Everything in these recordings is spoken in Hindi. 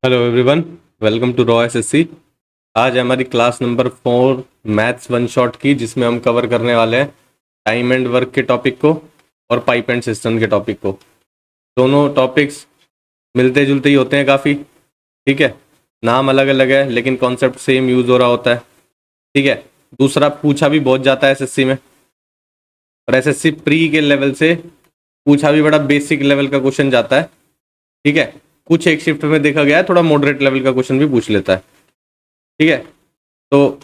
Hello everyone, welcome to raw SSC. आज हमारी class number 4 maths one shot की, जिसमें हम कवर करने वाले हैं टाइम एंड वर्क के टॉपिक को और पाइप एंड सिस्टम के टॉपिक को। दोनों टॉपिक्स मिलते जुलते ही होते हैं काफ़ी, ठीक है। नाम अलग अलग है लेकिन कॉन्सेप्ट सेम यूज़ हो रहा होता है, ठीक है। दूसरा, पूछा भी बहुत जाता है एसएससी में, और एसएससी प्री के लेवल से पूछा भी बड़ा बेसिक लेवल का क्वेश्चन जाता है, ठीक है। कुछ एक शिफ्ट में देखा गया है थोड़ा मॉडरेट लेवल का क्वेश्चन भी पूछ लेता है, ठीक है। तो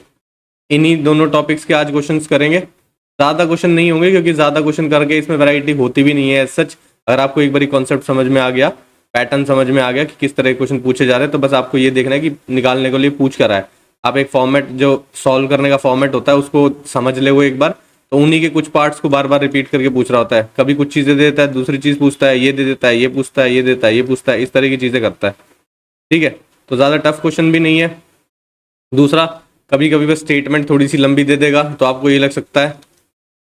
इन्हीं दोनों टॉपिक्स के आज क्वेश्चंस करेंगे। ज़्यादा क्वेश्चन नहीं होंगे क्योंकि ज़्यादा क्वेश्चन करके इसमें वैरायटी होती भी नहीं है एज सच। अगर आपको एक बारी कॉन्सेप्ट समझ में आ गया, पैटर्न समझ में आ गया कि किस तरह के क्वेश्चन पूछे जा रहे हैं, तो बस आपको ये देखना है कि निकालने के लिए पूछ कर है। आप एक फॉर्मेट, जो सॉल्व करने का फॉर्मेट होता है, उसको समझ ले वो एक बार, तो उन्हीं के कुछ पार्ट्स को बार बार रिपीट करके पूछ रहा होता है। कभी कुछ चीज़ें दे देता है, दूसरी चीज़ पूछता है, ये दे देता है, ये पूछता है, ये देता है, ये पूछता है, इस तरह की चीज़ें करता है, ठीक है। तो ज़्यादा टफ क्वेश्चन भी नहीं है। दूसरा, कभी कभी बस स्टेटमेंट थोड़ी सी लंबी दे देगा तो आपको ये लग सकता है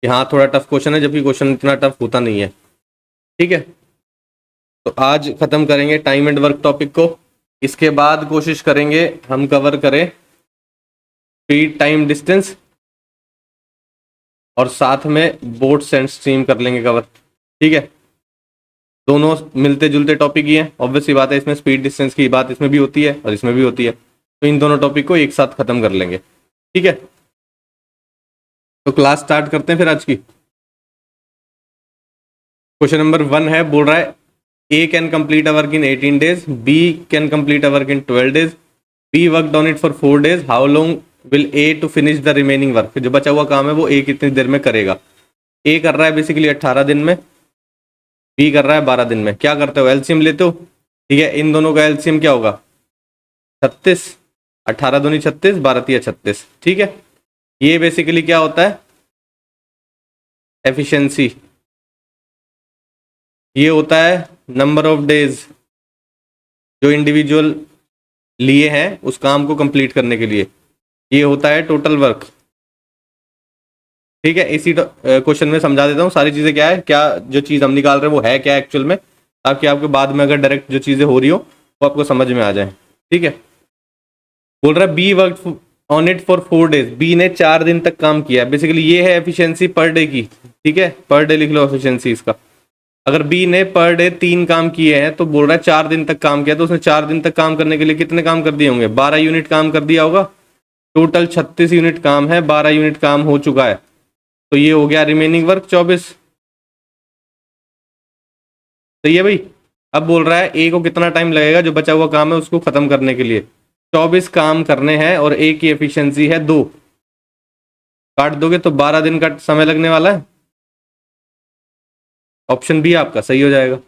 कि हाँ थोड़ा टफ क्वेश्चन है, जबकि क्वेश्चन इतना टफ होता नहीं है, ठीक है। तो आज खत्म करेंगे टाइम एंड वर्क टॉपिक को। इसके बाद कोशिश करेंगे हम कवर करें स्पीड टाइम डिस्टेंस, और साथ में बोट्स एंड स्ट्रीम कर लेंगे कवर, ठीक है। दोनों मिलते जुलते टॉपिक ही हैं, ऑब्वियस सी बात है। इसमें स्पीड डिस्टेंस की बात इसमें भी होती है और इसमें भी होती है, तो इन दोनों टॉपिक को एक साथ खत्म कर लेंगे, ठीक है। तो क्लास स्टार्ट करते हैं फिर आज की। क्वेश्चन नंबर 1 है, बोल रहा है A can complete a work in 18 days, B can complete a work in 12 days, B work on it for 4 days, how long will A to finish the remaining work. जो बचा हुआ काम है वो ए कितनी देर में करेगा। ए कर रहा है बेसिकली 18 दिन में, बी कर रहा है 12 दिन में। क्या करते हो, एलसीएम लेते हो, ठीक है। इन दोनों का एलसीएम क्या होगा, 36, 18 दूनी 36, 12 तिया 36, ठीक है। ये बेसिकली क्या होता है, एफिशिएंसी। ये होता है नंबर ऑफ डेज जो इंडिविजुअल लिए हैं उस काम को कंप्लीट करने के लिए। ये होता है टोटल वर्क, ठीक है। इसी क्वेश्चन में समझा देता हूँ सारी चीज़ें क्या है, क्या जो चीज़ हम निकाल रहे हैं वो है क्या एक्चुअल में, ताकि आपके बाद में अगर डायरेक्ट जो चीज़ें हो रही हो वो आपको समझ में आ जाए, ठीक है। बोल रहा है B work on it for 4 days, B ने 4 दिन तक काम किया है। बेसिकली ये है एफिशिएंसी पर डे की, ठीक है। पर डे लिख लो एफिशिएंसी इसका। अगर बी ने पर डे 3 काम किए हैं तो बोल रहा है 4 दिन तक काम किया, तो उसने 4 दिन तक काम करने के लिए कितने काम कर दिए होंगे, 12 यूनिट काम कर दिया होगा। टोटल 36 यूनिट काम है, 12 यूनिट काम हो चुका है, तो ये हो गया रिमेनिंग वर्क 24। सही है भाई। अब बोल रहा है ए को कितना टाइम लगेगा जो बचा हुआ काम है उसको खत्म करने के लिए। 24 काम करने हैं और ए की एफिशिएंसी है 2, काट दोगे तो 12 दिन का समय लगने वाला है। ऑप्शन बी आपका सही हो जाएगा।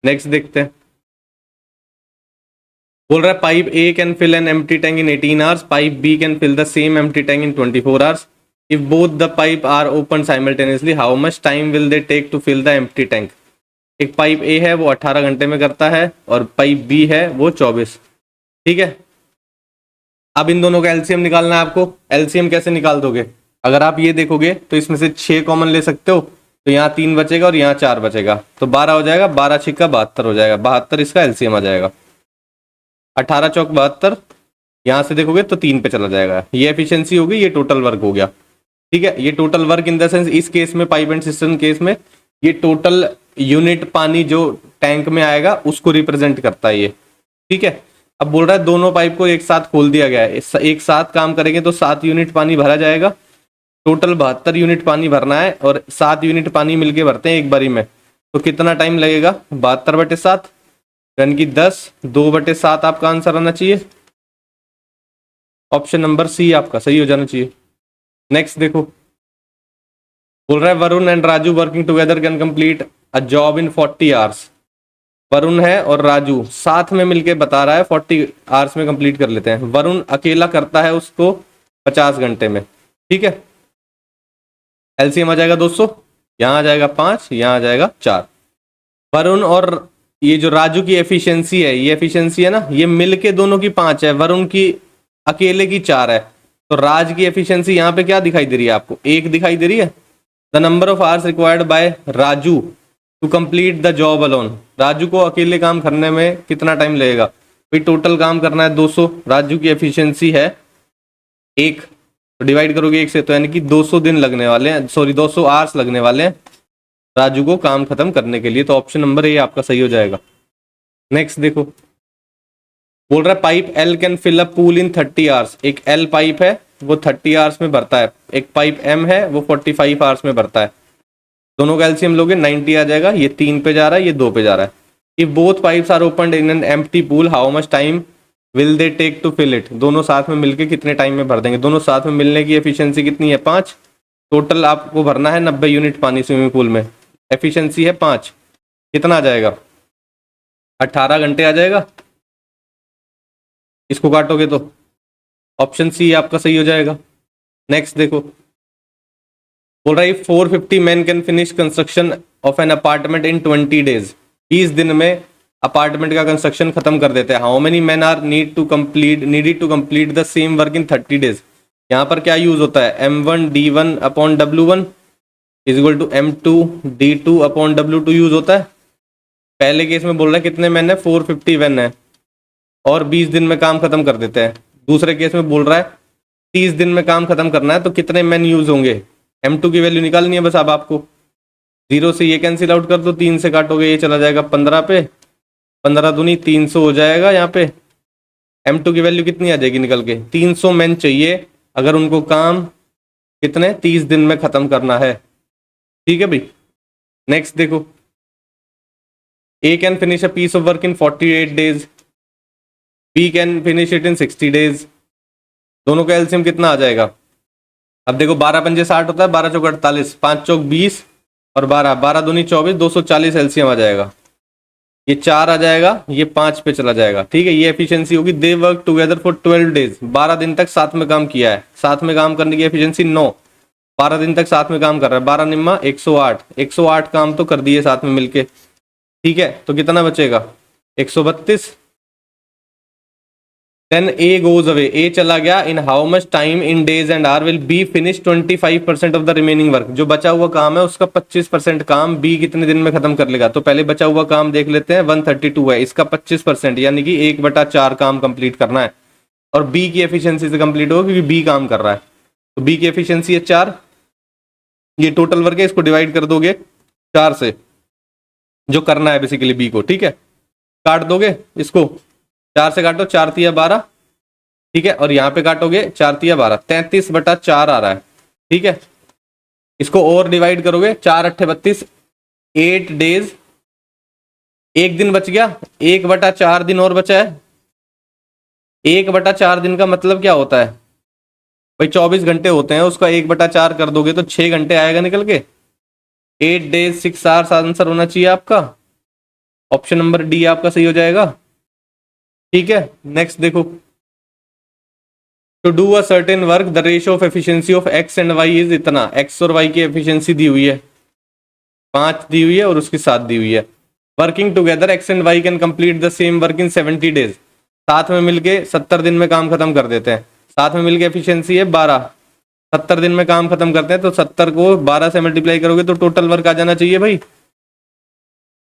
नेक्स्ट देखते हैं। बोल रहा है pipe A can fill an empty tank in 18 hours, pipe B can fill the same empty tank in 24 hours. If both the pipe are open simultaneously, how much time will they take to fill the empty tank. एक पाइप ए है वो 18 घंटे में करता है और पाइप बी है वो 24, ठीक है। अब इन दोनों का एलसीएम निकालना है आपको। एलसीएम कैसे निकाल दोगे, अगर आप ये देखोगे तो इसमें से 6 कॉमन ले सकते हो, तो यहाँ 3 बचेगा और यहाँ 4 बचेगा, तो 12 हो जाएगा। 12 छिक्का 72 हो जाएगा, 72 इसका एलसीएम आ जाएगा। 18 चौक 72, यहाँ से देखोगे तो 3 पे चला जाएगा। ये एफिशिएंसी होगी, ये टोटल वर्क हो गया, ठीक है। ये total work in the sense इस केस में, पाइप एंड सिस्टम केस में, ये टोटल यूनिट पानी जो टैंक में आएगा उसको रिप्रेजेंट करता है ये, ठीक है। अब बोल रहा है दोनों पाइप को एक साथ खोल दिया गया है, एक साथ काम करेंगे तो 7 यूनिट पानी भरा जाएगा। टोटल 72 यूनिट पानी भरना है और 7 यूनिट पानी मिलके भरते हैं एक बारी में, तो कितना टाइम लगेगा, 72/7 यानी कि 10, 2/7 आपका आंसर आना चाहिए। ऑप्शन नंबर सी आपका सही हो जाना चाहिए। नेक्स्ट देखो, बोल रहा है Varun and Raju working together can complete a job in 40 hours. Varun है और राजू साथ में मिलके बता रहा है 40 आवर्स में कंप्लीट कर लेते हैं। वरुण अकेला करता है उसको 50 घंटे में, ठीक है। एलसीएम आ जाएगा 200, यहाँ आ जाएगा 5, यहाँ आ जाएगा 4। वरुण और ये जो राजू की एफिशिएंसी है, ये एफिशिएंसी है ना, ये मिलके दोनों की 5 है, वरुण की अकेले की 4 है। तो राज की एफिशिएंसी यहाँ पे क्या दिखाई दे रही है आपको, 1 दिखाई दे रही है। The number of hours required by Raju to complete the job alone. Raju को अकेले काम करने में कितना टाइम लगेगा, भाई टोटल काम करना है 200, राजू की एफिशिएंसी है 1, तो डिवाइड करोगे 1 से, तो यानी कि 200 दिन लगने वाले हैं, सॉरी 200 आवर्स लगने वाले हैं राजू को काम खत्म करने के लिए। तो ऑप्शन नंबर ए आपका सही हो जाएगा। नेक्स्ट देखो, बोल रहा है pipe L can fill up pool in 30 hours. एक एल पाइप है वो 30 आवर्स में भरता है, एक पाइप एम है वो 45 आवर्स में भरता है। दोनों का एलसीएम लोगे 90 आ जाएगा। ये 3 पे जा रहा है, ये 2 पे जा रहा है। If both pipes are opened in an empty pool how much time will they take to fill it. दोनों साथ में मिलके कितने टाइम में भर देंगे। दोनों साथ में मिलने की एफिशिएंसी कितनी है 5। टोटल आपको भरना है 90 यूनिट पानी स्विमिंग पूल में, एफिशिएंसी है 5। कितना आ जाएगा 18 घंटे आ जाएगा। इसको काटोगे तो ऑप्शन सी आपका सही हो जाएगा। नेक्स्ट देखो, बोल रहा है 450 man can finish construction of an apartment in 20 days. 20 दिन में अपार्टमेंट का कंस्ट्रक्शन खत्म कर देते हैं। How many man are needed to complete the same work in 30 days. यहाँ पर क्या यूज होता है, M1 D1 upon W1 is equal to M2 D2 upon W2 use होता है। पहले केस में बोल रहा है कितने मैन है, 450 मैन है और 20 दिन में काम खत्म कर देते हैं। दूसरे केस में बोल रहा है 30 दिन में काम खत्म करना है, तो कितने मैन यूज होंगे। M2 की वैल्यू निकालनी है बस। अब आपको 0 से ये कैंसिल आउट कर दो, 3 से काटोगे ये चला जाएगा 15 पे, 15 दूनी 300 हो जाएगा। यहाँ पे M2 की वैल्यू कितनी आ जाएगी निकल के, 300 मैन चाहिए अगर उनको काम कितने 30 दिन में खत्म करना है। ठीक है भाई। नेक्स्ट देखो, A can finish a piece of work in 48 days, B can finish it in 60 days. दोनों का एलसीएम कितना आ जाएगा। अब देखो 12 पंजे 60 होता है, 12 चौक 48, 5 चौक 20 और 12, 12 दूनी 24, 240 एलसीएम आ जाएगा। ये 4 आ जाएगा, ये 5 पे चला जाएगा। ठीक है, ये एफिशिएंसी होगी। दे वर्क टुगेदर फॉर 12 डेज। 12 दिन तक साथ में काम किया है। साथ में काम करने की एफिशिएंसी 9। 12 दिन तक साथ में काम कर रहा है, 12 निम्मा 108, 108 काम तो कर दिए साथ में मिलके। ठीक है, तो कितना बचेगा 132। Then A goes away, A चला गया। in how much time in days and hour will B finish 25% of the remaining work। जो बचा हुआ काम है उसका 25% काम B कितने दिन में खत्म कर लेगा। तो पहले बचा हुआ काम देख लेते हैं, 132 है, इसका 25% यानी कि 1/4 काम कंप्लीट करना है और B की एफिशिएंसी से कंप्लीट होगा क्योंकि B काम कर रहा है। तो B की एफिशिएंसी है 4। ये टोटल वर्क है, इसको डिवाइड कर दोगे 4 से, जो करना है बेसिकली B को। ठीक है, काट दोगे इसको, 4 से काटो, 4 तिया 12। ठीक है, और यहाँ पे काटोगे 4 तिया 12, 33/4 आ रहा है। ठीक है, इसको और डिवाइड करोगे, 4 8 32, 8 डेज, एक दिन बच गया, 1/4 दिन और बचा है। 1/4 दिन का मतलब क्या होता है भाई, 24 घंटे होते हैं, उसका 1/4 कर दोगे तो 6 घंटे आएगा निकल के। 8 डेज 6 आवर्स आंसर होना चाहिए आपका। ऑप्शन नंबर डी आपका सही हो जाएगा। ठीक है, नेक्स्ट देखो, to do a certain work the ratio of efficiency of X and Y is इतना। एक्स और वाई की एफिशिएंसी दी हुई है, 5 दी हुई है और उसकी 7 दी हुई है। Working together X and Y can complete the same work in 70 days. साथ में मिलके 70 दिन में काम खत्म कर देते हैं। साथ में मिलके एफिशिएंसी है 12, 70 दिन में काम खत्म करते हैं। तो 70 को 12 से मल्टीप्लाई करोगे तो टोटल वर्क आ जाना चाहिए भाई।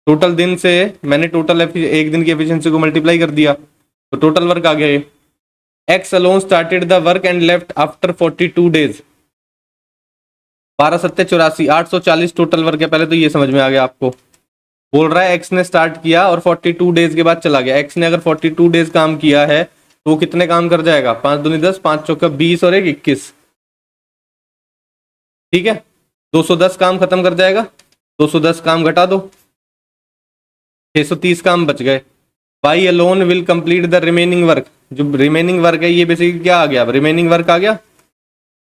टोटल दिन से मैंने टोटल एक दिन की एफिशिएंसी को मल्टीप्लाई कर दिया तो टोटल वर्क आ गया ये। X alone started the work and left after 42 days. 12 सत्ते 84, 840 टोटल वर्क है। पहले तो ये समझ में आ गया आपको। बोल रहा है एक्स ने स्टार्ट किया और 42 डेज के बाद चला गया। एक्स ने अगर 42 डेज काम किया है तो वो कितने काम कर जाएगा, 5 दूनी 10, 5 चौका 20 और 1 21। ठीक है, 210 काम खत्म कर जाएगा। 210 काम घटा दो, 630 काम बच गए। Y alone will complete the remaining work. जो रिमेनिंग वर्क है ये बेसिकली क्या आ गया, रिमेनिंग वर्क आ गया।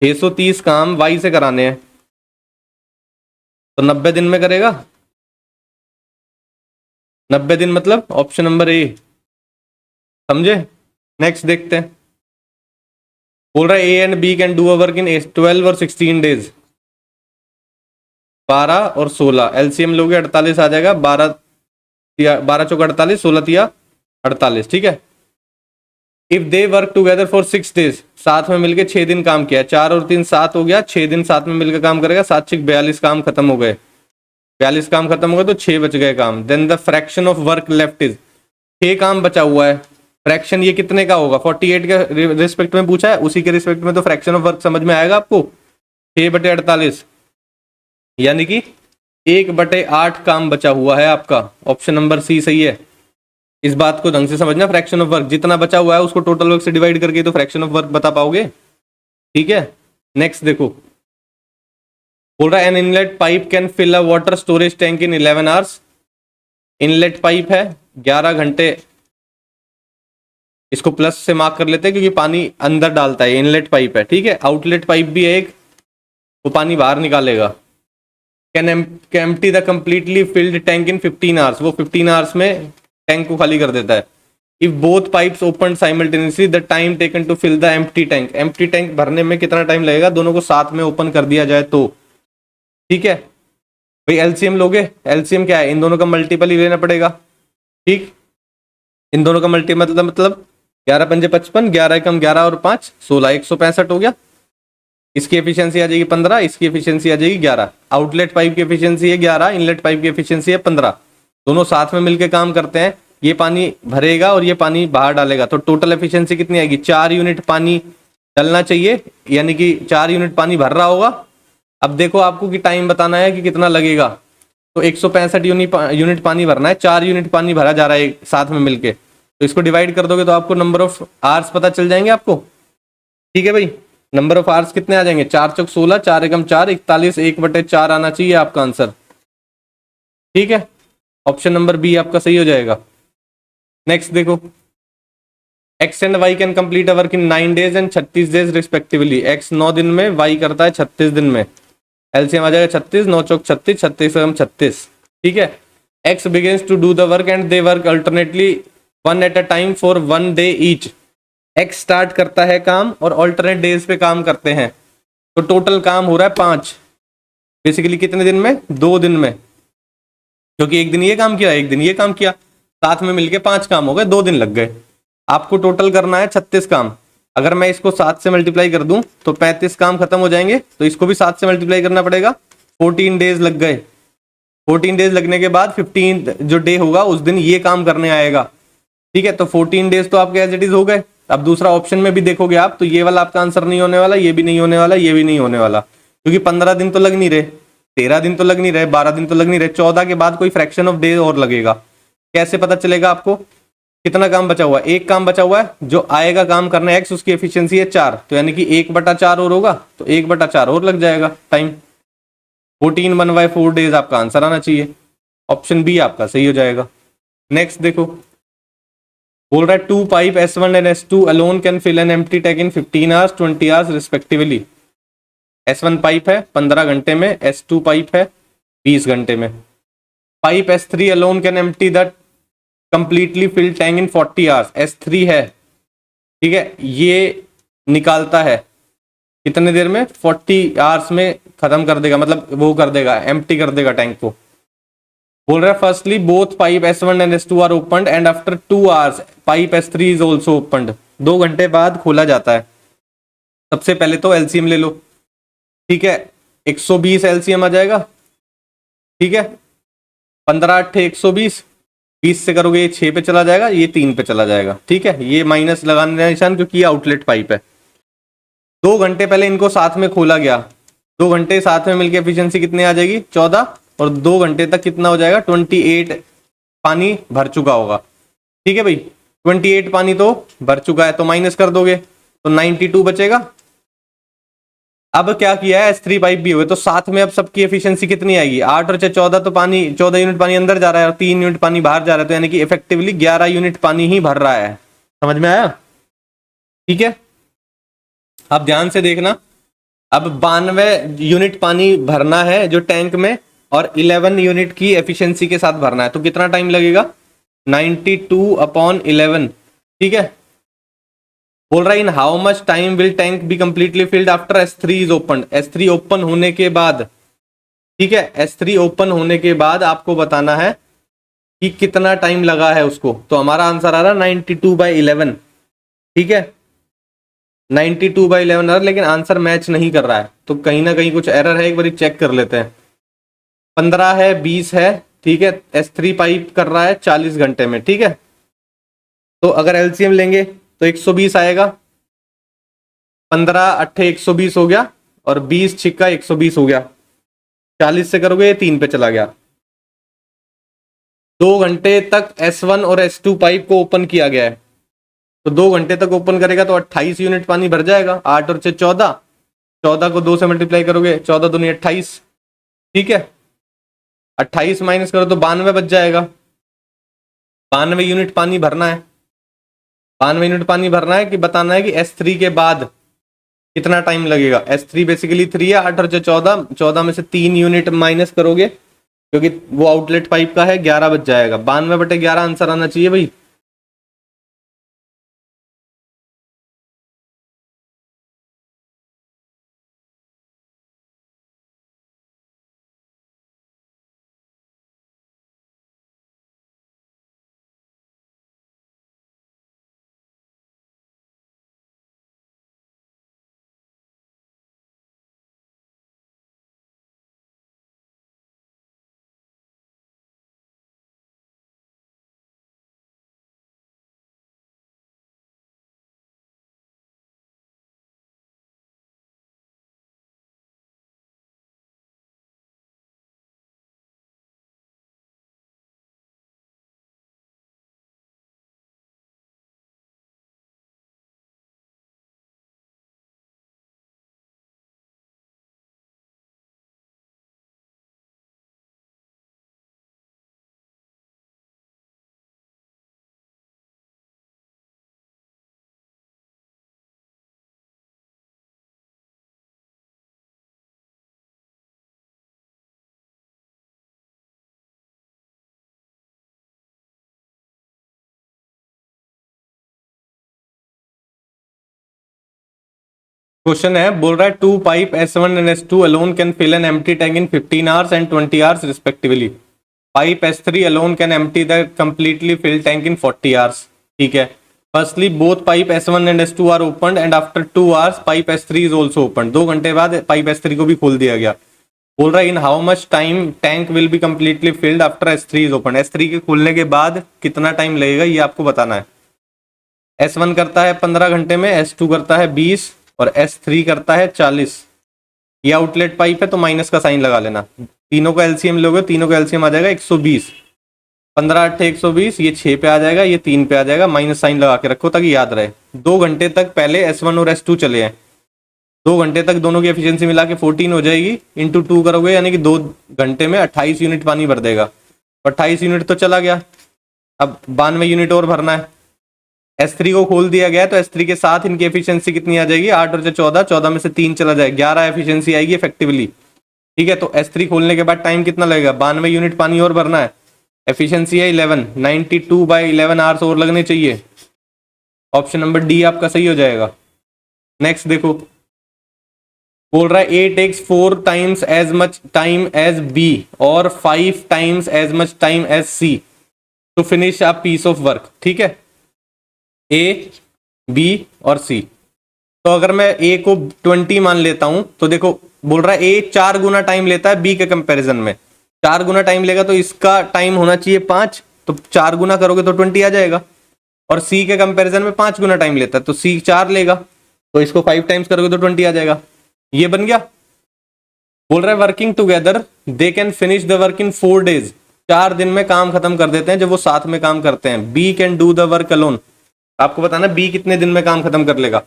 630 काम वाई से कराने हैं तो 90 दिन में करेगा। 90 दिन मतलब ऑप्शन नंबर ए, समझे। नेक्स्ट देखते हैं, बोल रहा है A and B can do a work in 12 और 16 डेज। 12 और 16 एलसीएम लोगे 48 आ जाएगा। 12 चौक 48, 16 तिया 48। ठीक है, if they work together for 6 days. साथ में मिलकर 6 दिन काम किया, 4 और 3 7 हो गया, 6 दिन साथ में मिलकर काम करेगा। 7 6 42 काम खत्म हो गए। 42 काम खत्म हो गए तो 6 बच गए काम। Then the fraction of work left is, 6 काम बचा हुआ है फ्रैक्शन ये कितने का होगा, 48 के रिस्पेक्ट में पूछा है, उसी के रिस्पेक्ट में तो फ्रैक्शन ऑफ वर्क समझ में आएगा आपको, 6/48, यानी कि 1/8 काम बचा हुआ है आपका। ऑप्शन नंबर सी सही है। इस बात को ढंग से समझना, फ्रैक्शन ऑफ वर्क जितना बचा हुआ है उसको टोटल वर्क से डिवाइड करके तो फ्रैक्शन ऑफ वर्क बता पाओगे। ठीक है, नेक्स्ट देखो, बोल रहा है an inlet pipe can fill a water storage tank in 11 hours. Inlet pipe है, 11 घंटे, इसको प्लस से मार्क कर लेते हैं क्योंकि पानी अंदर डालता है, इनलेट पाइप है। ठीक है, आउटलेट पाइप भी है एक, वो पानी बाहर निकालेगा। Can empty the completely filled tank in 15 hours, वो 15 आवर्स में टैंक को खाली कर देता है। If both pipes open simultaneously the time taken to fill the empty tank, empty tank भरने में कितना टाइम लगेगा, दोनों को साथ में ओपन कर दिया जाए तो। ठीक है भाई, एलसीएम लोगे, एलसीएम क्या है, इन दोनों का मल्टीपल ही लेना पड़ेगा। ठीक, इन दोनों का मल्टी मतलब 11 पंजे 55, 11 कम 11 और 5 16, 165 हो गया। इसकी एफिशिएंसी आ जाएगी 15, इसकी एफिशिएंसी आ जाएगी 11। आउटलेट पाइप की एफिशिएंसी है 11, इनलेट पाइप की एफिशिएंसी है 15, दोनों साथ में मिलकर काम करते हैं। ये पानी भरेगा और ये पानी बाहर डालेगा, तो टोटल एफिशिएंसी कितनी आएगी, 4 यूनिट पानी डलना चाहिए, यानी कि 4 यूनिट पानी भर रहा होगा। अब देखो आपको कि टाइम बताना है कि कितना लगेगा, तो 165 यूनिट पानी भरना है, 4 यूनिट पानी भरा जा रहा है साथ में मिलके, तो इसको डिवाइड कर दोगे तो आपको नंबर ऑफ आवर्स पता चल जाएंगे आपको। ठीक है भाई, नंबर ऑफ आवर्स कितने आ जाएंगे, 4 चौक 16, 4 एकम 4, 41, 1/4 आना चाहिए आपका आंसर। ठीक है, ऑप्शन नंबर बी आपका सही हो जाएगा। नेक्स्ट देखो, X and Y can complete a work in 9 days and 36 days respectively. X 9 दिन में, वाई करता है 36 दिन में। एलसीएम आ जाएगा 36, 9 चौक 36, 36 एकम 36। ठीक है, X begins to do the work and they work alternately 1 at a time for 1 day each। X start करता है काम और ऑल्टरनेट डेज पे काम करते हैं, तो टोटल काम हो रहा है 5। बेसिकली कितने दिन में, 2 दिन में, क्योंकि एक दिन ये काम किया, एक दिन ये काम किया, साथ में मिलके 5 काम हो गए, 2 दिन लग गए। आपको टोटल करना है 36 काम। अगर मैं इसको 7 से मल्टीप्लाई कर दूं तो 35 काम खत्म हो जाएंगे, तो इसको भी 7 से मल्टीप्लाई करना पड़ेगा। 14 डेज लग गए। 14 डेज लगने के बाद 15 जो डे होगा उस दिन ये काम करने आएगा। ठीक है, तो 14 डेज तो आपके एज इट इज हो गए। अब दूसरा ऑप्शन में भी देखोगे आप तो ये वाला आपका आंसर नहीं होने वाला, ये भी नहीं होने वाला, ये भी नहीं होने वाला, क्योंकि 15 दिन तो लग नहीं रहे, 13 दिन तो लग नहीं रहे, 12 दिन तो लग नहीं रहे, 14 के बाद कोई फ्रैक्शन ऑफ डे और लगेगा। कैसे पता चलेगा आपको कितना काम बचा हुआ है, एक काम बचा हुआ है, जो आएगा काम करने एक्स, उसकी एफिशिएंसी है 4, तो यानी कि 1/4 और होगा, तो 1/4 और लग जाएगा टाइम। 14 1/4 डेज आपका आंसर आना चाहिए। ऑप्शन बी आपका सही हो जाएगा। नेक्स्ट देखो, बोल रहा है 2 pipe S1 and S2 alone can fill an empty tank in 15 hours 20 hours respectively. S1 pipe है 15 घंटे में, S2 पाइप है 20 घंटे में। Pipe S3 alone can empty the completely filled tank in 40 hours. S3 है, ठीक है, ये निकालता है कितने देर में, 40 आवर्स में खत्म कर देगा, मतलब वो कर देगा, एम्प्टी कर देगा टैंक को। बोल रहा है firstly both pipe S1 and S2 are opened and after 2 hours pipe S3 is also opened. 2 घंटे बाद खोला जाता है। सबसे पहले तो एलसीएम ले लो। ठीक है, 120 एलसीएम आ जाएगा। ठीक है, 15 8 120, 20 से करोगे ये 6 पे चला जाएगा, ये 3 पे चला जाएगा। ठीक है, ये माइनस लगाने का निशान क्योंकि ये आउटलेट पाइप है। 2 घंटे पहले इनको साथ में खोला गया, 2 घंटे साथ में मिलकर एफिशिएंसी कितनी आ जाएगी, 14, और 2 घंटे तक कितना हो जाएगा, 28 पानी भर चुका होगा। ठीक है भाई, 28 पानी तो भर चुका है, तो माइनस कर दोगे तो 92 बचेगा। अब क्या किया है, S3 पाइप भी हुए, तो साथ में अब सबकी एफिशिएंसी कितनी आएगी, 8 और 14, तो पानी 14 यूनिट पानी अंदर जा रहा है और 3 यूनिट पानी बाहर जा रहा है, तो यानी कि इफेक्टिवली 11 यूनिट पानी ही भर रहा है। समझ में आया? ठीक है, अब ध्यान से देखना, अब 92 यूनिट पानी भरना है जो टैंक में, और 11 यूनिट की एफिशिएंसी के साथ भरना है, तो कितना टाइम लगेगा, 92/11। ठीक है, बोल रहा है in how much time will tank be completely filled after S3 is open. S3 open होने के बाद, ठीक है, S3 ओपन होने के बाद आपको बताना है कि कितना टाइम लगा है उसको, तो हमारा आंसर आ रहा है 92/11। ठीक है, 92/11 आ रहा, लेकिन आंसर मैच नहीं कर रहा है, तो कहीं ना कहीं कुछ एरर है, एक बार चेक कर लेते हैं। 15 है, 20 है, ठीक है, S3 पाइप कर रहा है 40 घंटे में। ठीक है, तो अगर एलसीएम लेंगे तो 120 आएगा, 15 अट्ठे 120 हो गया और 20 छिक्का 120 हो गया। 40 से करोगे ये 3 पे चला गया। 2 घंटे तक S1 और S2 पाइप को ओपन किया गया है, तो 2 घंटे तक ओपन करेगा तो 28 यूनिट पानी भर जाएगा। 8 और 6 14, 14 को 2 से मल्टीप्लाई करोगे, 14 दूनी 28, ठीक है। 28 माइनस करो तो 92 बच जाएगा। 92 यूनिट पानी भरना है। 92 यूनिट पानी भरना है कि बताना है कि S3 के बाद कितना टाइम लगेगा। S3 बेसिकली 3 है, 8 और 6 14, 14 में से 3 यूनिट माइनस करोगे क्योंकि वो आउटलेट पाइप का है, 11 बच जाएगा। 92/11 आंसर आना चाहिए भाई। क्वेश्चन है, बोल रहा है 2 pipe S1 and S2 alone can fill an empty tank in 15 hours and 20 hours respectively. Pipe S3 alone can empty the completely fill tank in 40 hours. ठीक है। Firstly both pipe S1 and S2 are opened and after 2 hours pipe S3 is also open. 2 घंटे बाद पाइप S3 को भी खोल दिया गया। बोल रहा है in how much time tank will be completely filled after S3 is open. S3 के खुलने के बाद कितना टाइम लगेगा ये आपको बताना है। S1 करता है 15 घंटे में, S2 करता है 20 और S3 करता है 40। ये आउटलेट पाइप है तो माइनस का साइन लगा लेना। तीनों का एलसीएम लोगे, तीनों का एलसीएम आ जाएगा 120। 15 अट्ठे 120, ये 6 पे आ जाएगा, ये 3 पे आ जाएगा। माइनस साइन लगा के रखो ताकि याद रहे। 2 घंटे तक पहले S1 और S2 चले हैं। 2 घंटे तक दोनों की एफिशिएंसी मिला के 14 हो जाएगी। इंटू 2 करोगे यानी कि 2 घंटे में 28 यूनिट पानी भर देगा। 28 यूनिट तो चला गया, अब 92 यूनिट और भरना है। S3 को खोल दिया गया तो S3 के साथ इनकी एफिशिएंसी कितनी आ जाएगी, 8 और 14, 14 में से 3 चला जाएगा, 11 एफिशिएंसी आएगी इफेक्टिवली। ठीक है। तो S3 खोलने के बाद टाइम कितना लगेगा, 92 यूनिट पानी और भरना है। एफिशिएंसी है 11, 92/11 आवर्स और लगने चाहिए। ऑप्शन नंबर डी आपका सही हो जाएगा। नेक्स्ट देखो, बोल रहा है A takes 4 times as much time as B और 5 times as much time as C to finish a piece of work. ठीक है, A, B और C। तो अगर मैं A को 20 मान लेता हूं तो देखो बोल रहा है A 4 गुना टाइम लेता है B के कंपैरिजन में। 4 गुना टाइम लेगा तो इसका टाइम होना चाहिए 5, तो 4 गुना करोगे तो 20 आ जाएगा। और C के कंपैरिजन में 5 गुना टाइम लेता है तो C 4 लेगा, तो इसको 5 टाइम्स करोगे तो 20 आ जाएगा। ये बन गया। बोल रहा है working together they can finish the work in 4 days. 4 दिन में काम खत्म कर देते हैं जब वो साथ में काम करते हैं। B can do the work alone. आपको बताना B कितने दिन में काम खत्म कर लेगा।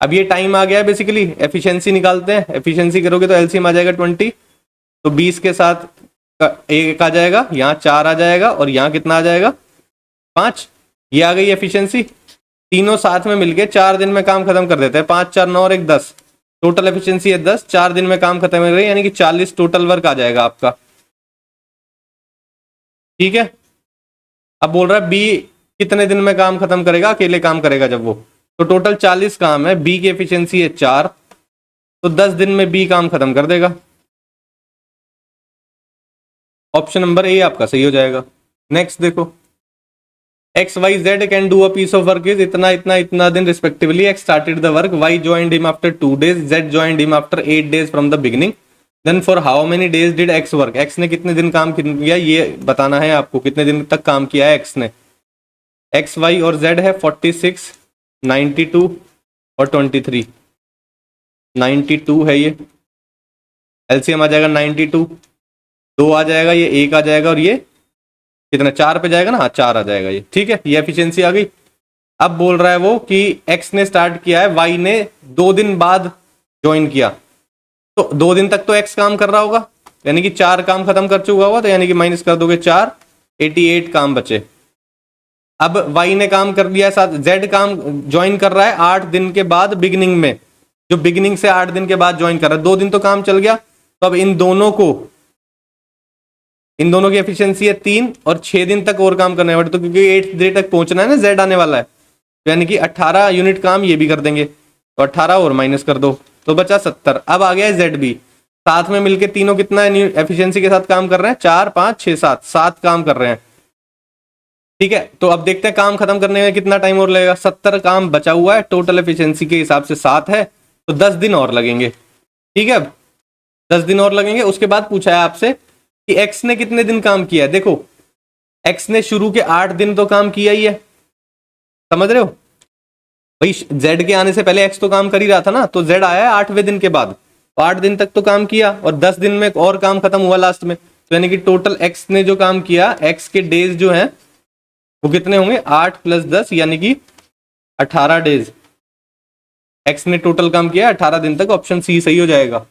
अब ये टाइम आ गया है, बेसिकली एफिशिएंसी निकालते हैं। एफिशिएंसी करोगे तो एलसीएम आ जाएगा 20, तो 20 के साथ 1 आ जाएगा, यहाँ 4 आ जाएगा और यहाँ कितना आ जाएगा 5। ये आ गई एफिशिएंसी। तीनों साथ में मिलके 4 दिन में काम खत्म कर देते हैं। 5 4 9 और 1 10, टोटल एफिशिएंसी है 10। 4 दिन में काम खत्म कर रही है यानी कि 40 टोटल वर्क आ जाएगा आपका। ठीक है। अब बोल रहा है B कितने दिन में काम खत्म करेगा, अकेले काम करेगा जब वो, तो टोटल 40 काम है। B की एफिशिएंसी है 4, तो 10 दिन में B काम खत्म कर देगा। ऑप्शन नंबर ए आपका सही हो जाएगा। नेक्स्ट देखो, XYZ can do a piece of work is इतना इतना इतना दिन respectively. X started the work, Y joined him after 2 days, Z joined him after 8 days from the beginning. Then for how many days did X work. X ने कितने दिन काम किया ये बताना है आपको, कितने दिन तक काम किया है X ने। एक्स वाई और जेड है 46, 92 और 23। 92 है ये, एलसीएम आ जाएगा 92, 2 आ जाएगा, ये 1 आ जाएगा, और ये कितना 4 पे जाएगा ना, हाँ 4 आ जाएगा ये। ठीक है, ये एफिशिएंसी आ गई। अब बोल रहा है वो कि एक्स ने स्टार्ट किया है, वाई ने 2 दिन बाद ज्वाइन किया, तो 2 दिन तक तो एक्स काम कर रहा होगा, यानी कि 4 काम खत्म कर चुका होगा, तो यानी कि माइनस कर दोगे 4, 88 काम बचे। अब वाई ने काम कर लिया साथ, जेड काम ज्वाइन कर रहा है 8 दिन के बाद बिगिनिंग में, जो बिगिनिंग से 8 दिन के बाद ज्वाइन कर रहा है, 2 दिन तो काम चल गया। तो अब इन दोनों की एफिशिएंसी है 3 और 6 दिन तक और काम करना है, तो क्योंकि 8 डे तक पहुंचना है ना, जेड आने वाला है, तो यानी कि 18 यूनिट काम ये भी कर देंगे, तो 18 और माइनस कर दो तो बचा 70। अब आ गया है जेड भी, साथ में मिलके तीनों कितना एफिशिएंसी के साथ काम कर रहे हैं, 4 5 6 7, 7 काम कर रहे हैं। ठीक है, तो अब देखते हैं काम खत्म करने में कितना टाइम और लगेगा। 70 काम बचा हुआ है, टोटल एफिशिएंसी के हिसाब से 7 है, तो 10 दिन और लगेंगे। ठीक है, 10 दिन और लगेंगे। उसके बाद पूछा है आपसे कि एक्स ने कितने दिन काम किया है। देखो एक्स ने शुरू के 8 दिन तो काम किया ही है, समझ रहे हो भाई, जेड के आने से पहले एक्स तो काम कर ही रहा था ना, तो जेड आया है 8वें दिन के बाद, तो 8 दिन तक तो काम किया, और 10 दिन में और काम खत्म हुआ लास्ट में, तो यानी कि टोटल एक्स ने जो काम किया, एक्स के डेज जो हैं वो कितने होंगे, 8 + 10 यानी कि 18 डेज। एक्स ने टोटल काम किया 18 दिन तक, ऑप्शन सी सही हो जाएगा।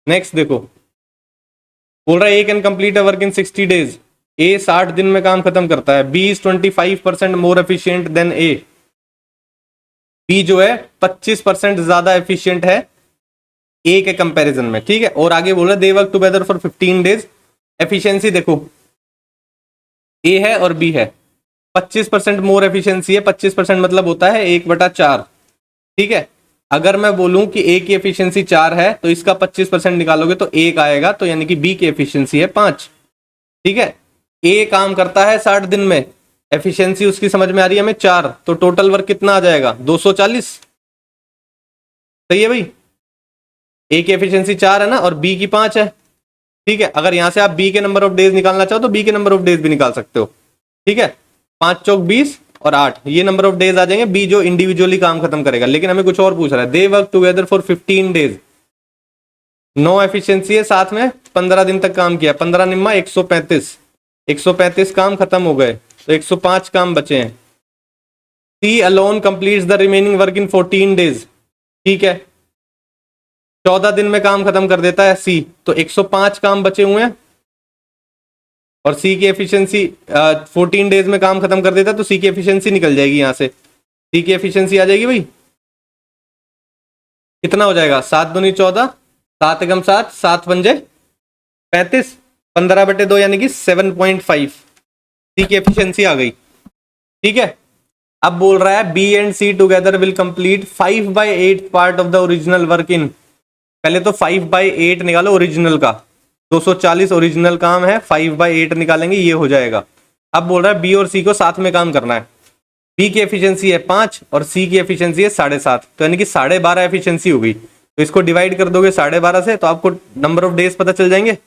नेक्स्ट देखो, बोल रहा है A can complete a work in 60 days. A 60 दिन में काम खत्म करता है। B is 25% more efficient than A. B जो है 25% ज्यादा एफिशिएंट है ए के कंपैरिजन में। ठीक है, और आगे बोल रहा है दे work together for 15 days. Efficiency देखो ए है और बी है, 25% मोर एफिशिएंसी है, 25% मतलब होता है 1/4। ठीक है, अगर मैं बोलूं कि ए की एफिशिएंसी 4 है तो इसका 25% निकालोगे तो 1 आएगा, तो यानी कि बी की एफिशिएंसी है 5। ठीक है, ए काम करता है 60 दिन में, एफिशिएंसी उसकी समझ में आ रही है हमें 4, तो टोटल वर्क कितना आ जाएगा 240। सही है भाई, ए की एफिशिएंसी 4 है ना और बी की 5 है। ठीक है, अगर यहां से आप बी के नंबर ऑफ डेज निकालना चाहो तो बी के नंबर ऑफ डेज भी निकाल सकते हो। ठीक है, 5 चौक 20 और 8 ये नंबर ऑफ डेज आ जाएंगे, बी जो इंडिविजुअली काम खत्म करेगा। लेकिन हमें कुछ और पूछ रहा है, दे work together for 15 days. 9 efficiency है, साथ में 15 दिन तक काम किया, 15 निम्मा 135, 135 काम खत्म हो गए, तो 105 काम बचे हैं। C alone completes the remaining work in 14 days. ठीक है, 14 दिन में काम खत्म कर देता है सी, तो 105 काम बचे हुए हैं, और सी की एफिशिएंसी 14 डेज में काम खत्म कर देता है, तो सी की एफिशिएंसी निकल जाएगी यहां से। सी की एफिशिएंसी आ जाएगी भाई, कितना हो जाएगा 7 दूनी 14, 7 एकम 7, 7 पंजे 35, 15/2 यानी कि 7.5 सी की एफिशिएंसी आ गई। ठीक है, अब बोल रहा है B and C together will complete 5/8 part of the original work in. पहले तो 5/8 निकालो ओरिजिनल का, 240 ओरिजिनल काम है, 5/8 निकालेंगे ये हो जाएगा। अब बोल रहा है बी और सी को साथ में काम करना है। बी की एफिशिएंसी है 5 और सी की एफिशिएंसी है 7.5, तो यानी कि 12.5 एफिशिएंसी हो गई। तो इसको डिवाइड कर दोगे 12.5 से, तो आपको नंबर ऑफ डेज पता चल जाएंगे।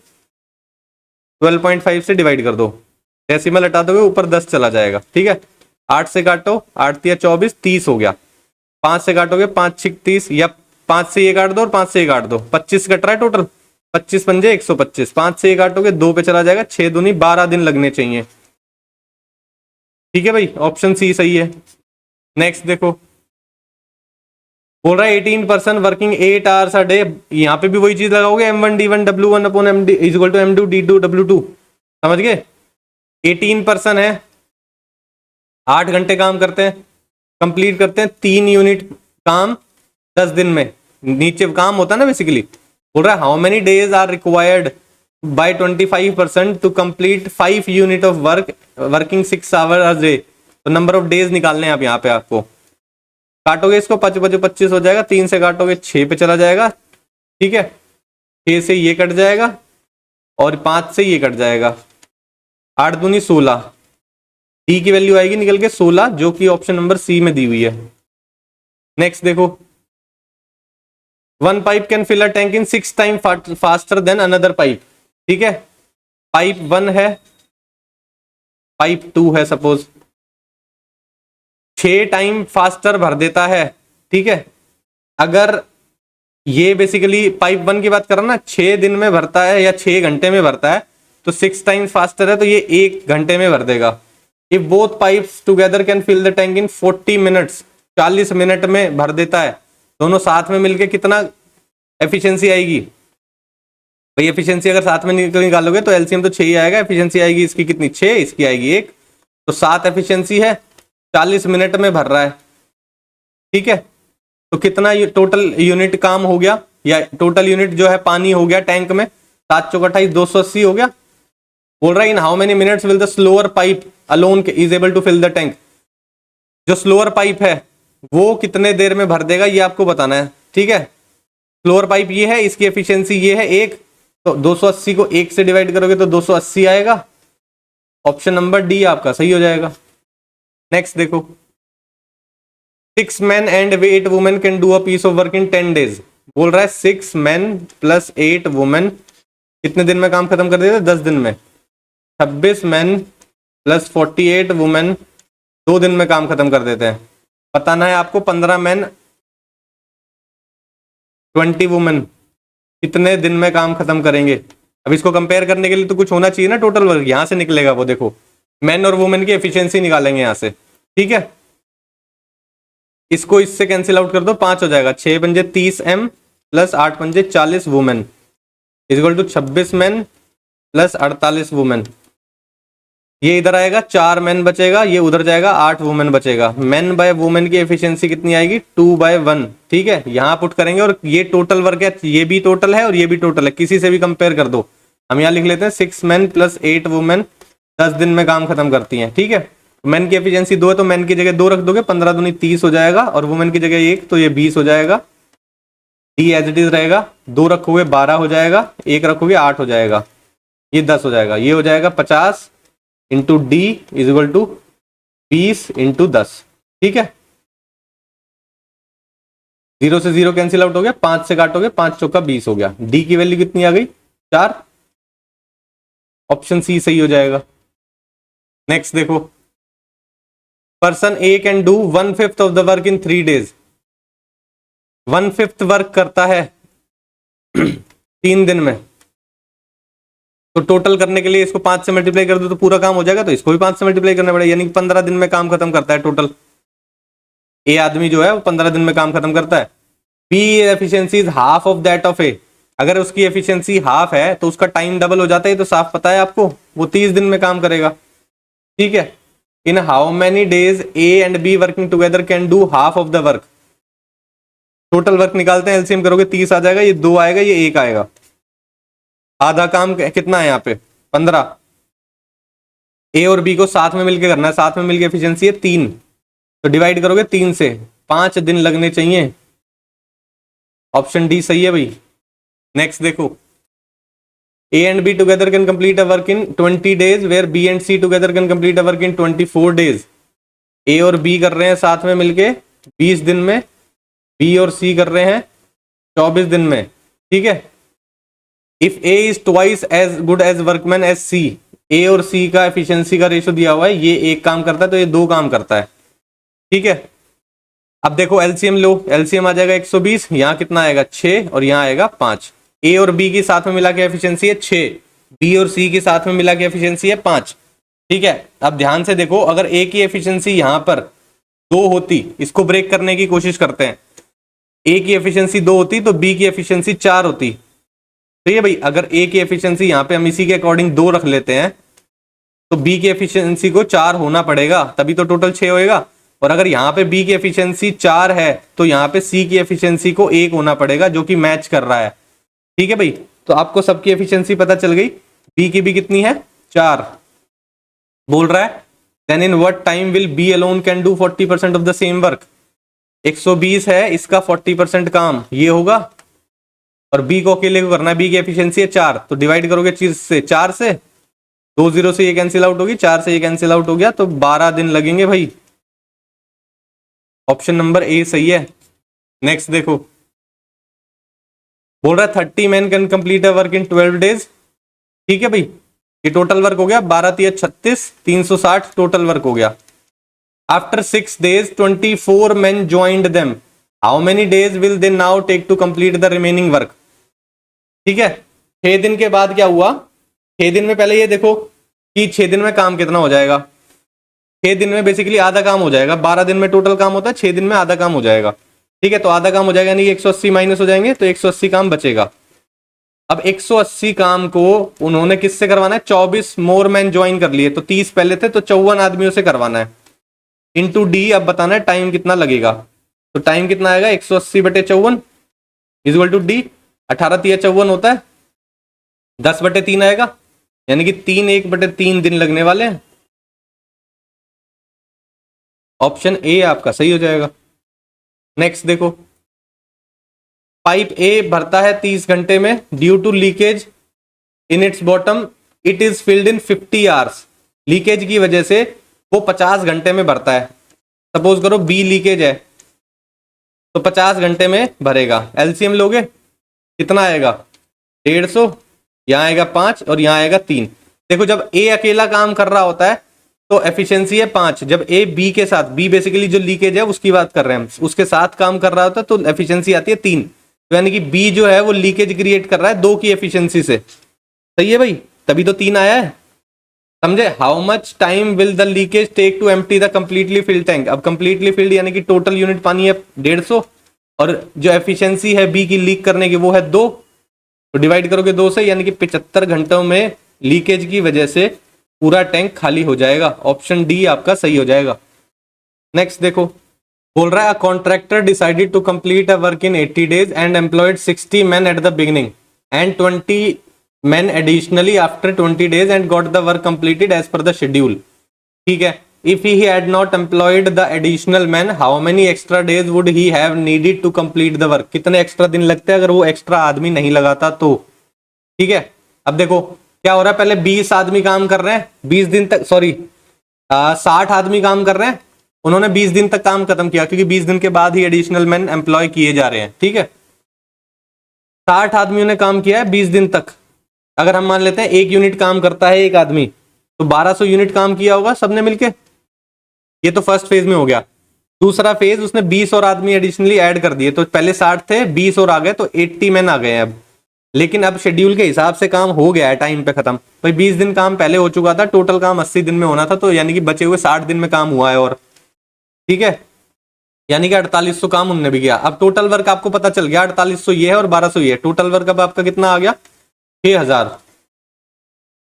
12.5 से डिवाइड कर दो, डेसिमल हटा दोगे ऊपर 10 चला जाएगा। ठीक है, 8 से काटो, 8 × 24 30 हो गया। 5 से काटोगे 5 × 6 30, या 5 से ये काट दो और 5 से ये काट दो, 25 कट रहा है टोटल, 25 पंजे 125, 5 से ये काटोगे 2 पे चला जाएगा, 6 दूनी 12 दिन लगने चाहिए। ठीक है भाई, ऑप्शन सी सही है। नेक्स्ट देखो, बोल रहा है 18% वर्किंग 8 आवर्स अ डे। यहाँ पे भी वही चीज लगाओगे, M1 D1 W1 upon MD equal to M2 D2 W2। समझ गए, 18% है, 8 घंटे काम करते हैं, कंप्लीट करते हैं 3 यूनिट काम 10 दिन में। नीचे काम होता है ना बेसिकली। बोल रहा है how many days are required by 25% to complete 5 unit of work working 6 hour a day. तो नंबर ऑफ डेज निकालने हैं आप यहाँ पे। आपको काटोगे इसको 5 × 25 हो जाएगा, 3 से काटोगे 6 पे चला जाएगा। ठीक है, 6 से ये कट जाएगा और 5 से ये कट जाएगा, 8 दूनी 16, डी की वैल्यू आएगी निकल के 16, जो कि ऑप्शन नंबर सी में दी हुई है। नेक्स्ट देखो, 1 pipe can fill a tank in 6 time faster than another pipe. ठीक है, पाइप 1 है, पाइप 2 है सपोज, 6 टाइम फास्टर भर देता है, ठीक है। अगर ये बेसिकली पाइप 1 की बात कर रहा ना, 6 दिन में भरता है या 6 घंटे में भरता है, तो 6 टाइम्स फास्टर है तो ये 1 घंटे में भर देगा। If both pipes together can fill the tank in 40 minutes, 40 minute में भर देता है। दोनों साथ में मिलके कितना एफिशिएंसी आएगी भाई? एफिशिएंसी अगर साथ में निकालोगे तो एलसीएम तो 6 ही आएगा, एफिशिएंसी आएगी इसकी कितनी? 6, इसकी आएगी 1, तो 7 एफिशिएंसी है, 40 मिनट में भर रहा है, ठीक है। तो कितना टोटल यूनिट काम हो गया, या टोटल यूनिट जो है पानी हो गया टैंक में? 7 चौक 28, 280 हो गया। बोल रहा है in how many minutes will the slower pipe alone is able to fill the tank. जो स्लोअर पाइप है वो कितने देर में भर देगा ये आपको बताना है, ठीक है। स्लोअर पाइप ये है, इसकी एफिशिएंसी ये है 1, तो 280 को 1 से डिवाइड करोगे तो 280 आएगा। ऑप्शन नंबर डी आपका सही हो जाएगा। नेक्स्ट देखो, 6 men and 8 women can do a piece of work in 10 days। बोल रहा है 6 men प्लस 8 women कितने दिन में काम खत्म कर देते? 10 दिन में। 26 men प्लस 48 women 2 दिन में काम खत्म कर देते हैं। बताना है आपको 15 men 20 women कितने दिन में काम खत्म करेंगे। अब इसको कंपेयर करने के लिए तो कुछ होना चाहिए ना, टोटल वर्क यहां से निकलेगा वो, देखो मैन और वुमेन की एफिशिएंसी निकालेंगे यहां से, ठीक है। इसको इससे कैंसिल आउट कर दो, 5 हो जाएगा। 6 पंजे 30 m प्लस 8 पंजे 40 women equal to 26 man plus 48 women. ये इधर आएगा, 4 मैन बचेगा, ये उधर जाएगा, 8 वुमेन बचेगा। मैन बाय वुमेन की एफिशिएंसी कितनी आएगी? 2/1, ठीक है। यहां पुट करेंगे और ये टोटल वर्क है, ये भी टोटल है और ये भी टोटल है, किसी से भी कंपेयर कर दो। हम यहाँ लिख लेते हैं 6 मैन प्लस 8 वुमेन 10 दिन में काम खत्म करती हैं, ठीक है। मैन की एफिशिएंसी 2 है तो मैन की जगह 2 रख दोगे, 15 दूनी 30 हो जाएगा, और वुमेन की जगह 1 तो ये 20 हो जाएगा। डी एज इट इज रहेगा, 2 रखोगे 12 हो जाएगा, 1 रखोगे 8 हो जाएगा, ये 10 हो जाएगा। ये हो जाएगा 50 into D is equal to 20 into 10, ठीक है। 0 से 0 कैंसिल आउट हो गया, 5 से काटोगे 5 चौका 20 हो गया। डी की वैल्यू कितनी आ गई? 4। ऑप्शन सी सही हो जाएगा। नेक्स्ट देखो, person A can do 1/5 of the work in 3 days। 1/5 work करता है 3 दिन में, तो टोटल करने के लिए इसको 5 से मल्टीप्लाई कर दो तो पूरा काम हो जाएगा, तो इसको भी 5 से मल्टीप्लाई करना पड़ेगा, यानी 15 दिन में काम खत्म करता है टोटल। ए आदमी जो है वो 15 दिन में काम खत्म करता है। B efficiency is half of that of A. अगर उसकी एफिशिएंसी हाफ है तो उसका टाइम डबल हो जाता है, तो साफ पता है आपको, वो 30 दिन में काम करेगा, ठीक है। In how many days A and be working together can do half of the work. Total work निकालते हैं, एलसीएम करोगे 30 आ जाएगा, ये 2 आएगा, ये 1 आएगा। आधा काम कितना है यहाँ पे? 15। ए और बी को साथ में मिलकर करना है, साथ में मिलकर एफिशिएंसी है 3, तो डिवाइड करोगे 3 से, 5 दिन लगने चाहिए। ऑप्शन डी सही है भाई। नेक्स्ट देखो, A and B together can complete a work in 20 days where B and C together can complete a work in 24 days। A और बी कर रहे हैं साथ में मिलके 20 दिन में, बी और सी कर रहे हैं 24 दिन में, ठीक है। If A is twice as good as workman as C, A और सी का एफिशिएंसी का रेशो दिया हुआ है, ये 1 काम करता है तो ये 2 काम करता है, ठीक है। अब देखो एलसीएम लो, एलसीएम आ जाएगा 120, यहाँ कितना आएगा? 6, और यहाँ आएगा 5। ए और बी की साथ में मिला के एफिशिएंसी है 6, बी और सी की साथ में मिला के एफिशिएंसी है 5, ठीक है। अब ध्यान से देखो, अगर ए की एफिशिएंसी यहाँ पर 2 होती, इसको ब्रेक करने की कोशिश करते हैं, ए की एफिशिएंसी 2 होती तो बी की एफिशिएंसी 4 होती, तो ये भाई अगर ए की एफिशिएंसी यहाँ पे हम इसी के अकॉर्डिंग 2 रख लेते हैं, तो बी की एफिशिएंसी को 4 होना पड़ेगा, तभी तो टोटल 6 होएगा। और अगर यहाँ पे बी की एफिशिएंसी 4 है तो यहाँ पे सी की एफिशिएंसी को 1 होना पड़ेगा, जो कि मैच कर रहा है, ठीक है भाई। तो आपको सबकी एफिशिएंसी पता चल गई, बी की भी कितनी है? 4। बोल रहा है then in what time will B alone can do 40% of the same work. 120 है, इसका 40% काम ये होगा, और बी को अकेले को करना है, बी की एफिशिएंसी है 4, तो डिवाइड करोगे चीज से 4 से, 2 0 से ये कैंसिल आउट होगी, 4 से ये कैंसिल आउट हो गया, तो 12 दिन लगेंगे भाई। ऑप्शन नंबर ए सही है। नेक्स्ट देखो, बोल रहा है 30 men can complete a work in 12 days, ठीक है भाई। ये टोटल वर्क हो गया, 12 3 36, 360 टोटल वर्क हो गया। After 6 days 24 men joined them. How many days will they now take to complete the remaining work? ठीक है, 6 दिन के बाद क्या हुआ, 6 दिन में पहले ये देखो कि 6 दिन में काम कितना हो जाएगा। 6 दिन में बेसिकली आधा काम हो जाएगा, 12 दिन में टोटल काम होता है, 6 दिन में आधा काम हो जाएगा। ठीक है, तो आधा काम हो जाएगा यानी 180 माइनस हो जाएंगे, तो 180 काम बचेगा। अब 180 काम को उन्होंने किससे करवाना है, 24 मोर मैन ज्वाइन कर लिए, तो 30 पहले थे तो 54 आदमियों से करवाना है। इंटू डी, अब बताना है टाइम कितना लगेगा, तो टाइम कितना आएगा 180 बटे 54 इक्वल टू डी, 18 तिया 54 होता है, 10 बटे 3 आएगा, यानी कि 3 1 बटे 3 दिन लगने वाले हैं। ऑप्शन ए आपका सही हो जाएगा। नेक्स्ट देखो, पाइप ए भरता है 30 घंटे में, due to leakage in its bottom it is filled in 50 hours. Leakage की वजह से वो 50 घंटे में भरता है। सपोज करो बी लीकेज है तो 50 घंटे में भरेगा। एलसीएम लोगे कितना आएगा, 150, यहाँ आएगा 5 और यहाँ आएगा 3। देखो जब ए अकेला काम कर रहा होता है तो एफिशिएंसी है 5, जब ए बी के साथ, बी बेसिकली जो लीकेज है उसकी बात कर रहे हैं, उसके साथ काम कर रहा होता है तो एफिशिएंसी आती है 3। तो यानी कि बी जो है वो लीकेज क्रिएट कर रहा है 2 की एफिशिएंसी से। सही है भाई, तभी तो 3 आया है, समझे। How much time will the leakage take to empty the completely filled tank. अब कंप्लीटली फिल्ड यानी कि टोटल यूनिट पानी है 150 और जो एफिशिएंसी है बी की लीक करने की वो है 2, तो डिवाइड करोगे 2 से, यानी कि 75 घंटों में लीकेज की वजह से पूरा टैंक खाली हो जाएगा। ऑप्शन डी आपका सही हो जाएगा। नेक्स्ट देखो, बोल रहा है a contractor decided to complete a work in 80 days and employed 60 men at the beginning and 20 men additionally after 20 days and got the work completed as per the schedule। ठीक है, if he had not employed the additional men, how many extra days would he have needed to complete the work। कितने एक्स्ट्रा दिन लगते हैं अगर वो एक्स्ट्रा आदमी नहीं लगाता तो। ठीक है, अब देखो क्या हो रहा है, पहले 20 आदमी काम कर रहे हैं 20 दिन तक, सॉरी 60 आदमी काम कर रहे हैं, उन्होंने 20 दिन तक काम खत्म किया क्योंकि 20 दिन के बाद ही एडिशनल मैन एम्प्लॉय किए जा रहे हैं। ठीक है, 60 आदमियों ने काम किया है 20 दिन तक। अगर हम मान लेते हैं 1 यूनिट काम करता है एक आदमी, तो 1200 यूनिट काम किया होगा सबने मिलके। ये तो फर्स्ट फेज में हो गया। दूसरा फेज उसने 20 और आदमी एडिशनली ऐड कर दिए, तो पहले 60 थे 20 और आ गए तो 80 मैन आ गए हैं अब। लेकिन अब शेड्यूल के हिसाब से काम हो गया है टाइम पे खत्म, भाई 20 दिन काम पहले हो चुका था, टोटल काम 80 दिन में होना था, तो यानी कि बचे हुए 60 दिन में काम हुआ है और। ठीक है, यानी कि 4800 काम उनने भी किया। अब टोटल वर्क आपको पता चल गया 4800 ये है और 1200 ये है, टोटल वर्क अब आपका कितना आ गया 6000।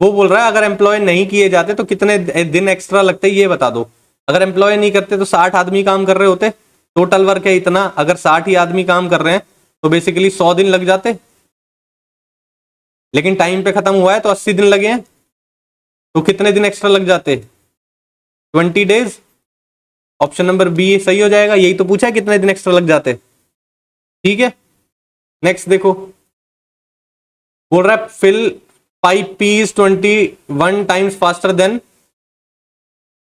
वो बोल रहा है अगर एम्प्लॉय नहीं किए जाते तो कितने दिन एक्स्ट्रा लगते ये बता दो। अगर एम्प्लॉय नहीं करते तो 60 आदमी काम कर रहे होते, टोटल वर्क है इतना, अगर 60 ही आदमी काम कर रहे हैं तो बेसिकली 100 दिन लग जाते, लेकिन टाइम पे खत्म हुआ है तो 80 दिन लगे हैं, तो कितने दिन एक्स्ट्रा लग जाते 20 days। ऑप्शन नंबर बी सही हो जाएगा, यही तो पूछा है कितने दिन एक्स्ट्रा लग जाते। ठीक है, नेक्स्ट देखो, बोल रहा है fill pipe P is 21 times faster than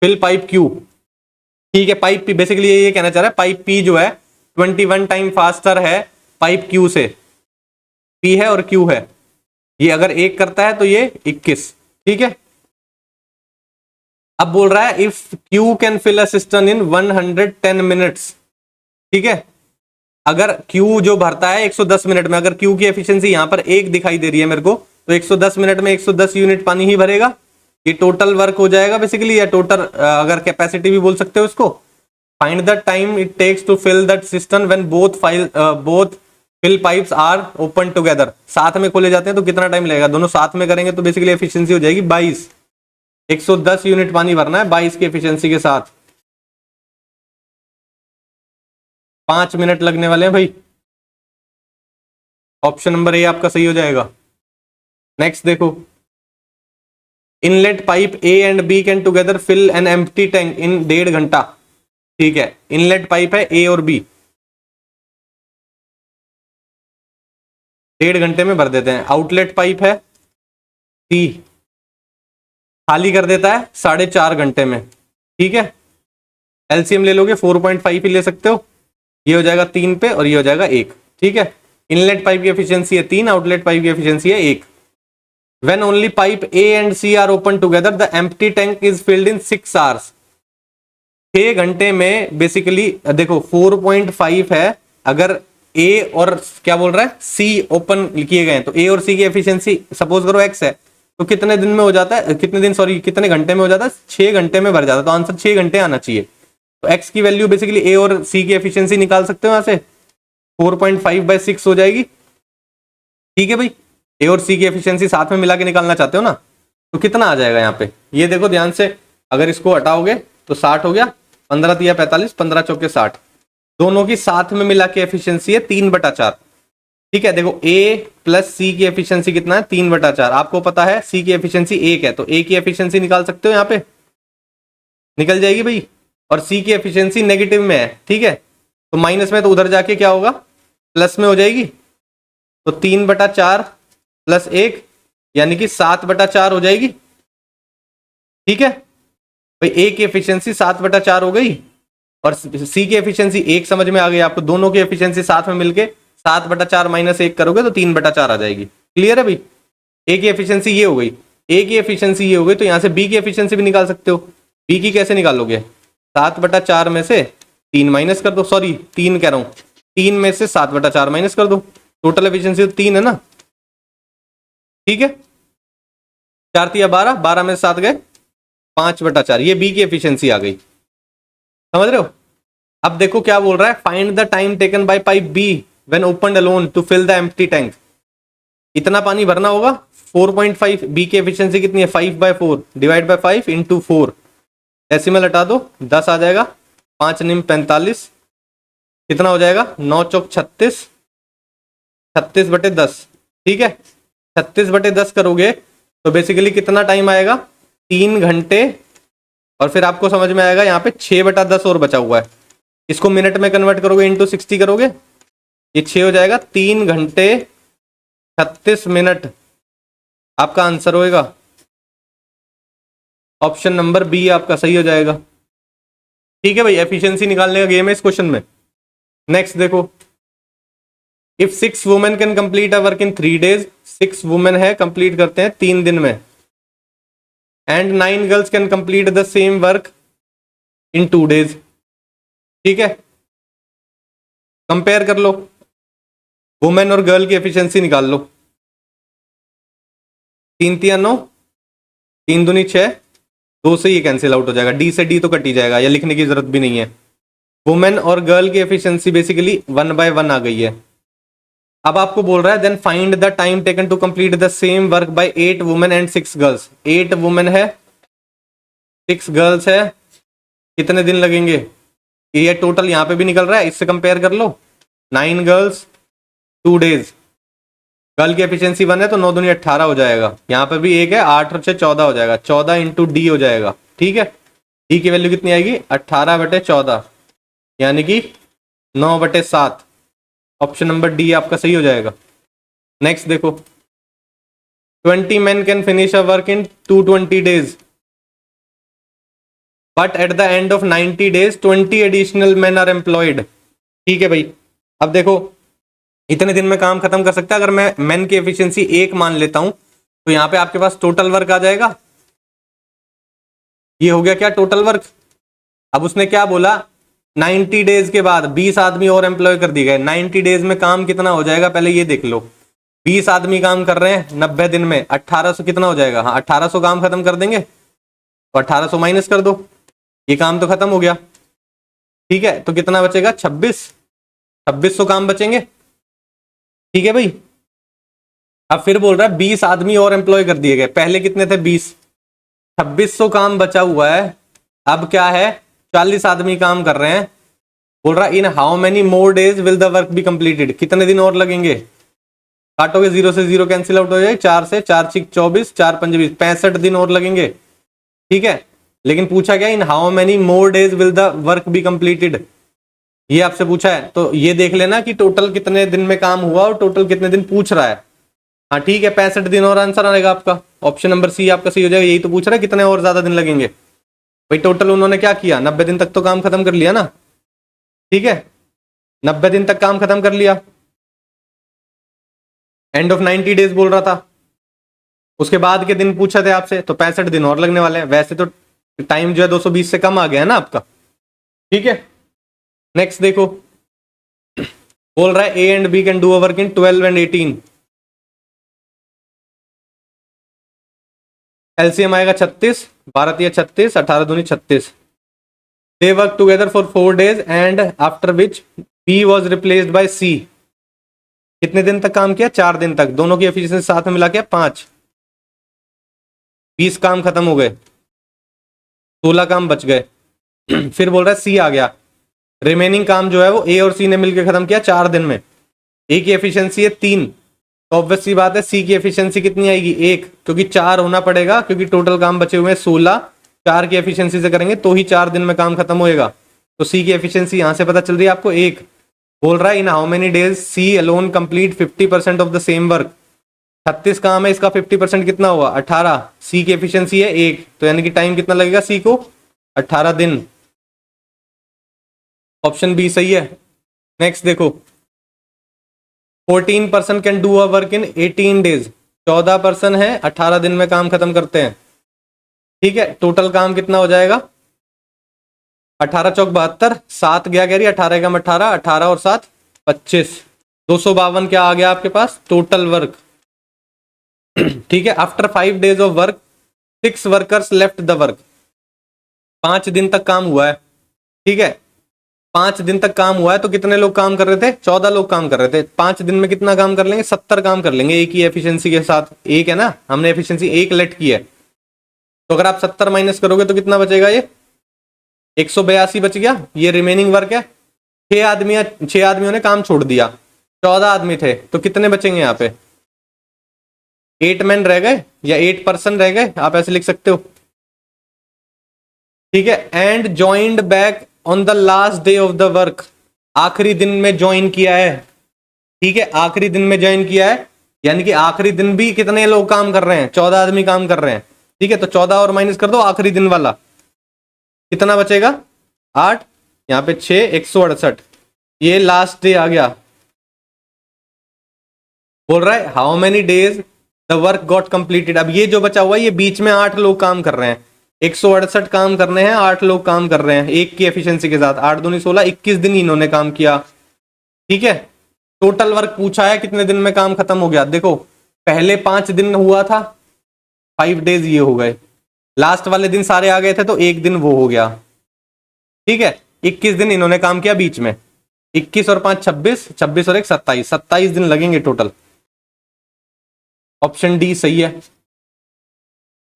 fill pipe Q. ठीक है, पाइप पी बेसिकली ये कहना चाह रहा है पाइप पी जो है 21 टाइम फास्टर है पाइप क्यू से, पी है और क्यू है, ये अगर एक करता है तो ये 21। ठीक है, अब बोल रहा है if Q can fill a system in 110 minutes. ठीक है, अगर क्यू जो भरता है 110 मिनट में, अगर क्यू की एफिशिएंसी यहां पर 1 दिखाई दे रही है मेरे को, तो 110 मिनट में 110 यूनिट पानी ही भरेगा, ये टोटल वर्क हो जाएगा बेसिकली, या टोटल अगर कैपेसिटी भी बोल सकते हो इसको। Find the time it takes to fill that system when both fill pipes are open together. साथ में खोले जाते हैं तो कितना टाइम लगेगा, दोनों साथ में करेंगे तो बेसिकली एफिशिएंसी हो जाएगी 22। 110 यूनिट पानी भरना है 22 की एफिशिएंसी के साथ, 5 मिनट लगने वाले हैं भाई। ऑप्शन नंबर ए आपका सही हो जाएगा। नेक्स्ट देखो, inlet pipe A and B can together fill an empty tank in 1.5 घंटा। ठीक है, इनलेट पाइप है ए और बी, 1.5 घंटे में भर देते हैं। आउटलेट पाइप है सी, खाली कर देता है 4.5 घंटे में। ठीक है, एलसीएम ले लोगे 4.5 ही ले सकते हो, ये हो जाएगा 3 पे और ये हो जाएगा 1। ठीक है, इनलेट पाइप की एफिशिएंसी है 3, आउटलेट पाइप की एफिशिएंसी है 1। When only pipe A and C are open together, the empty tank is filled in 6 hours। 6 घंटे में बेसिकली देखो 4.5 है, अगर ए और क्या बोल रहा है सी ओपन किए गए हैं, तो ए और सी की एफिशिएंसी सपोज करो एक्स है, तो कितने दिन में हो जाता है, कितने दिन सॉरी कितने घंटे में हो जाता है, 6 घंटे में भर जाता है। तो आंसर 6 घंटे आना चाहिए। तो एक्स की वैल्यू बेसिकली ए और सी की एफिशिएंसी निकाल सकते हो यहाँ से, 4.5/6 हो जाएगी। ठीक है भाई, ए और सी की एफिशिएंसी साथ में मिला के निकालना चाहते हो ना, तो कितना आ जाएगा यहाँ पे, ये देखो ध्यान से, अगर इसको हटाओगे तो 60 हो गया, 15 तिया 45, 15 चौके 60, दोनों की साथ में मिला के एफिशिएंसी है 3/4। ठीक है, देखो ए प्लस सी की एफिशिएंसी कितना है, 3/4। आपको पता है सी की एफिशिएंसी 1 है, तो ए की एफिशिएंसी निकाल सकते हो, यहाँ पे निकल जाएगी भाई। और सी की एफिशिएंसी नेगेटिव में है, ठीक है, तो माइनस में, तो उधर जाके क्या होगा, प्लस में हो जाएगी। तो 3/4 प्लस 1 यानी कि 7/4 हो जाएगी। ठीक है भाई, ए की एफिशिएंसी 7/4 हो गई और सी की एफिशिएंसी 1 समझ में आ गई आपको। दोनों की एफिशिएंसी साथ में मिलके 7/4 माइनस 1 करोगे तो 3/4 आ जाएगी। क्लियर है भाई, ए की एफिशिएंसी ये हो गई, ए की एफिशिएंसी ये हो गई, तो यहां से बी की एफिशिएंसी भी निकाल सकते हो। बी की कैसे निकालोगे, 7/4 में से 3 माइनस कर दो, सॉरी 3 कह रहा हूं, 3 में से 7/4 माइनस कर दो, टोटल एफिशिएंसी तो 3 है ना। ठीक है, 4 तिया 12, 12 में से 7 गए, 5/4, ये बी की एफिशिएंसी आ गई। समझ रहे हो। अब देखो क्या बोल रहा है, find the time taken by pipe B when opened alone to fill the empty tank. इतना पानी भरना होगा, 4.5, बी की एफिशिएंसी कितनी है, 5/4 डिवाइड बाय 5 इंटू 4, डेसिमल हटा दो, 10 आ जाएगा, 5 निम 45, कितना हो जाएगा, 9 चौक 36, 36/10। ठीक है, 36/10 करोगे तो बेसिकली कितना टाइम आएगा, 3 घंटे। और फिर आपको समझ में आएगा यहाँ पे 6/10 और बचा हुआ है, इसको मिनट में कन्वर्ट करोगे, इंटू 60 करोगे, ये 6 हो जाएगा, 3 घंटे 36 मिनट आपका आंसर होएगा। ऑप्शन नंबर बी आपका सही हो जाएगा। ठीक है भाई, एफिशिएंसी निकालने का गेम है इस क्वेश्चन में। नेक्स्ट देखो, if 6 women can complete a work in 3 days, 6 women है कंप्लीट करते हैं 3 दिन में, and 9 girls can complete the same work in 2 days। ठीक है, कंपेयर कर लो, वुमेन और गर्ल की एफिशिएंसी निकाल लो। 3 तिया 9, 3 दूनी 6, 2 से ये कैंसिल आउट हो जाएगा, डी से डी तो कट ही जाएगा, या लिखने की जरूरत भी नहीं है। वुमेन और गर्ल की एफिशिएंसी बेसिकली 1/1 आ गई है। अब आपको बोल रहा है then find the time taken to complete the same work by 8 women and 6 girls. 8 women है, 6 गर्ल्स है, कितने दिन लगेंगे, ये टोटल यहाँ पे भी निकल रहा है, इससे कंपेयर कर लो। 9 गर्ल्स 2 days, गर्ल की एफिशिएंसी 1 है तो 9 दूनी 18 हो जाएगा, यहाँ पे भी 1 है, 8 और 6 14 हो जाएगा, 14 इंटू डी हो जाएगा। ठीक है, डी की वैल्यू कितनी आएगी, 18/14 यानी कि 9/7। ऑप्शन नंबर डी आपका सही हो जाएगा। नेक्स्ट देखो, 20 men can finish a work in 220 days, but at the end of 90 days 20 additional men are employed. ठीक है भाई, अब देखो इतने दिन में काम खत्म कर सकता है, अगर मैं मेन की एफिशिएंसी 1 मान लेता हूं तो यहां पे आपके पास टोटल वर्क आ जाएगा, ये हो गया क्या टोटल वर्क। अब उसने क्या बोला, 90 days के बाद 20 आदमी और एम्प्लॉय कर दिए गए, 90 days में काम कितना हो जाएगा पहले ये देख लो। 20 आदमी काम कर रहे हैं 90 दिन में, 1800 कितना हो जाएगा, हाँ 1800 काम खत्म कर देंगे, तो 1800 माइनस कर दो, ये काम तो खत्म हो गया। ठीक है, तो कितना बचेगा, 2600 काम बचेंगे। ठीक है भाई, अब फिर बोल रहा है 20 आदमी और एम्प्लॉय कर दिए गए, पहले कितने थे 20, 2600 काम बचा हुआ है, अब क्या है 40 आदमी काम कर रहे हैं। बोल रहा इन how many more days will the work be completed, कितने दिन और लगेंगे, काटोगे 0 से 0 कैंसिल आउट हो जाएगा, 4 से 4 6 24, 4 5 20, 65 दिन और लगेंगे। ठीक है, लेकिन पूछा गया इन how many more days will the work be completed, ये आपसे पूछा है, तो ये देख लेना कि टोटल कितने दिन में काम हुआ और टोटल कितने दिन पूछ रहा है। हाँ ठीक है, 65 दिन और आंसर आएगा आपका, ऑप्शन नंबर सी आपका सही हो जाएगा। यही तो पूछ रहा है कितने और ज्यादा दिन लगेंगे भाई, टोटल उन्होंने क्या किया, 90 दिन तक तो काम खत्म कर लिया ना। ठीक है, 90 दिन तक काम खत्म कर लिया, एंड ऑफ 90 days बोल रहा था, उसके बाद के दिन पूछा थे आपसे, तो 65 दिन और लगने वाले हैं। वैसे तो टाइम जो है 220 से कम आ गया है ना आपका, ठीक है, नेक्स्ट देखो, बोल रहा है A and B can do a work in 12 and 18। LCM आएगा 36, 12 36, 18 दूनी 36। They work together for 4 days and after which B was replaced by C. कितने दिन तक काम किया? 4 दिन तक। दोनों की एफिशिएंसी साथ में मिला के 5, 20 काम खत्म हो गए, 16 काम बच गए। फिर बोल रहा है सी आ गया, रिमेनिंग काम जो है वो ए और सी ने मिलकर खत्म किया 4 दिन में। ए की एफिशिएंसी है 3, तो ऑब्वियस सी बात है सी की एफिशिएंसी कितनी आएगी? 1, क्योंकि 4 होना पड़ेगा, क्योंकि टोटल काम बचे हुए हैं 16। 4 की एफिशिएंसी से करेंगे तो ही 4 दिन में काम खत्म होएगा। तो सी की एफिशिएंसी यहां से पता चल रही है आपको 1। बोल रहा है in how many days C alone complete 50% of the same work. 36 काम है, इसका 50% कितना हुआ? 18। सी की एफिशिएंसी है 1, तो यानी कि टाइम कितना लगेगा सी को? 18 दिन। ऑप्शन बी सही है। नेक्स्ट देखो, 14% can do a work in 18 days। 14% है, 18 दिन में काम खत्म करते हैं। ठीक है, टोटल काम कितना हो जाएगा? 18 चौक 72, 7 गया कह रही 18 का 18, 18 और 7 25, 252 क्या आ गया आपके पास टोटल वर्क। ठीक है, after 5 days of work 6 workers left the work. 5 दिन तक काम हुआ है। ठीक है, 5 दिन तक काम हुआ है, तो कितने लोग काम कर रहे थे? 14 लोग काम कर रहे थे। 5 दिन में कितना काम कर लेंगे? 70 काम कर लेंगे एक ही एफिशिएंसी के साथ। एक है ना, हमने एफिशिएंसी 1 लेट की है, तो अगर आप 70 माइनस करोगे तो कितना बचेगा? ये 182 बच गया। ये रिमेनिंग वर्क है। 6 आदमियों ने काम छोड़ दिया, 14 आदमी थे, तो कितने बचेंगे यहाँ पे? 8 मैन रह गए या 8 पर्सन रह गए, आप ऐसे लिख सकते हो। ठीक है, and joined back on the last day of the work. आखिरी दिन में ज्वाइन किया है। ठीक है, आखिरी दिन में ज्वाइन किया है, यानी कि आखिरी दिन भी कितने लोग काम कर रहे हैं? 14 आदमी काम कर रहे हैं। ठीक है, तो 14 और माइनस कर दो आखिरी दिन वाला, कितना बचेगा? 8, यहाँ पे 6, 168। ये लास्ट डे आ गया। बोल रहा है how many days the work got completed. अब ये जो बचा हुआ है, ये बीच में 8 लोग काम कर रहे हैं। 168 काम करने हैं, 8 लोग काम कर रहे हैं एक की एफिशिएंसी के साथ। 8 दूनी 16, 21 दिन इन्होंने काम किया। ठीक है, टोटल वर्क पूछा है कितने दिन में काम खत्म हो गया। देखो, पहले 5 दिन हुआ था, 5 days ये हो गए, लास्ट वाले दिन सारे आ गए थे, तो एक दिन वो हो गया। ठीक है, 21 दिन इन्होंने काम किया बीच में। 21 और 5 26, 26 और 1 27, 27 दिन लगेंगे टोटल। ऑप्शन डी सही है।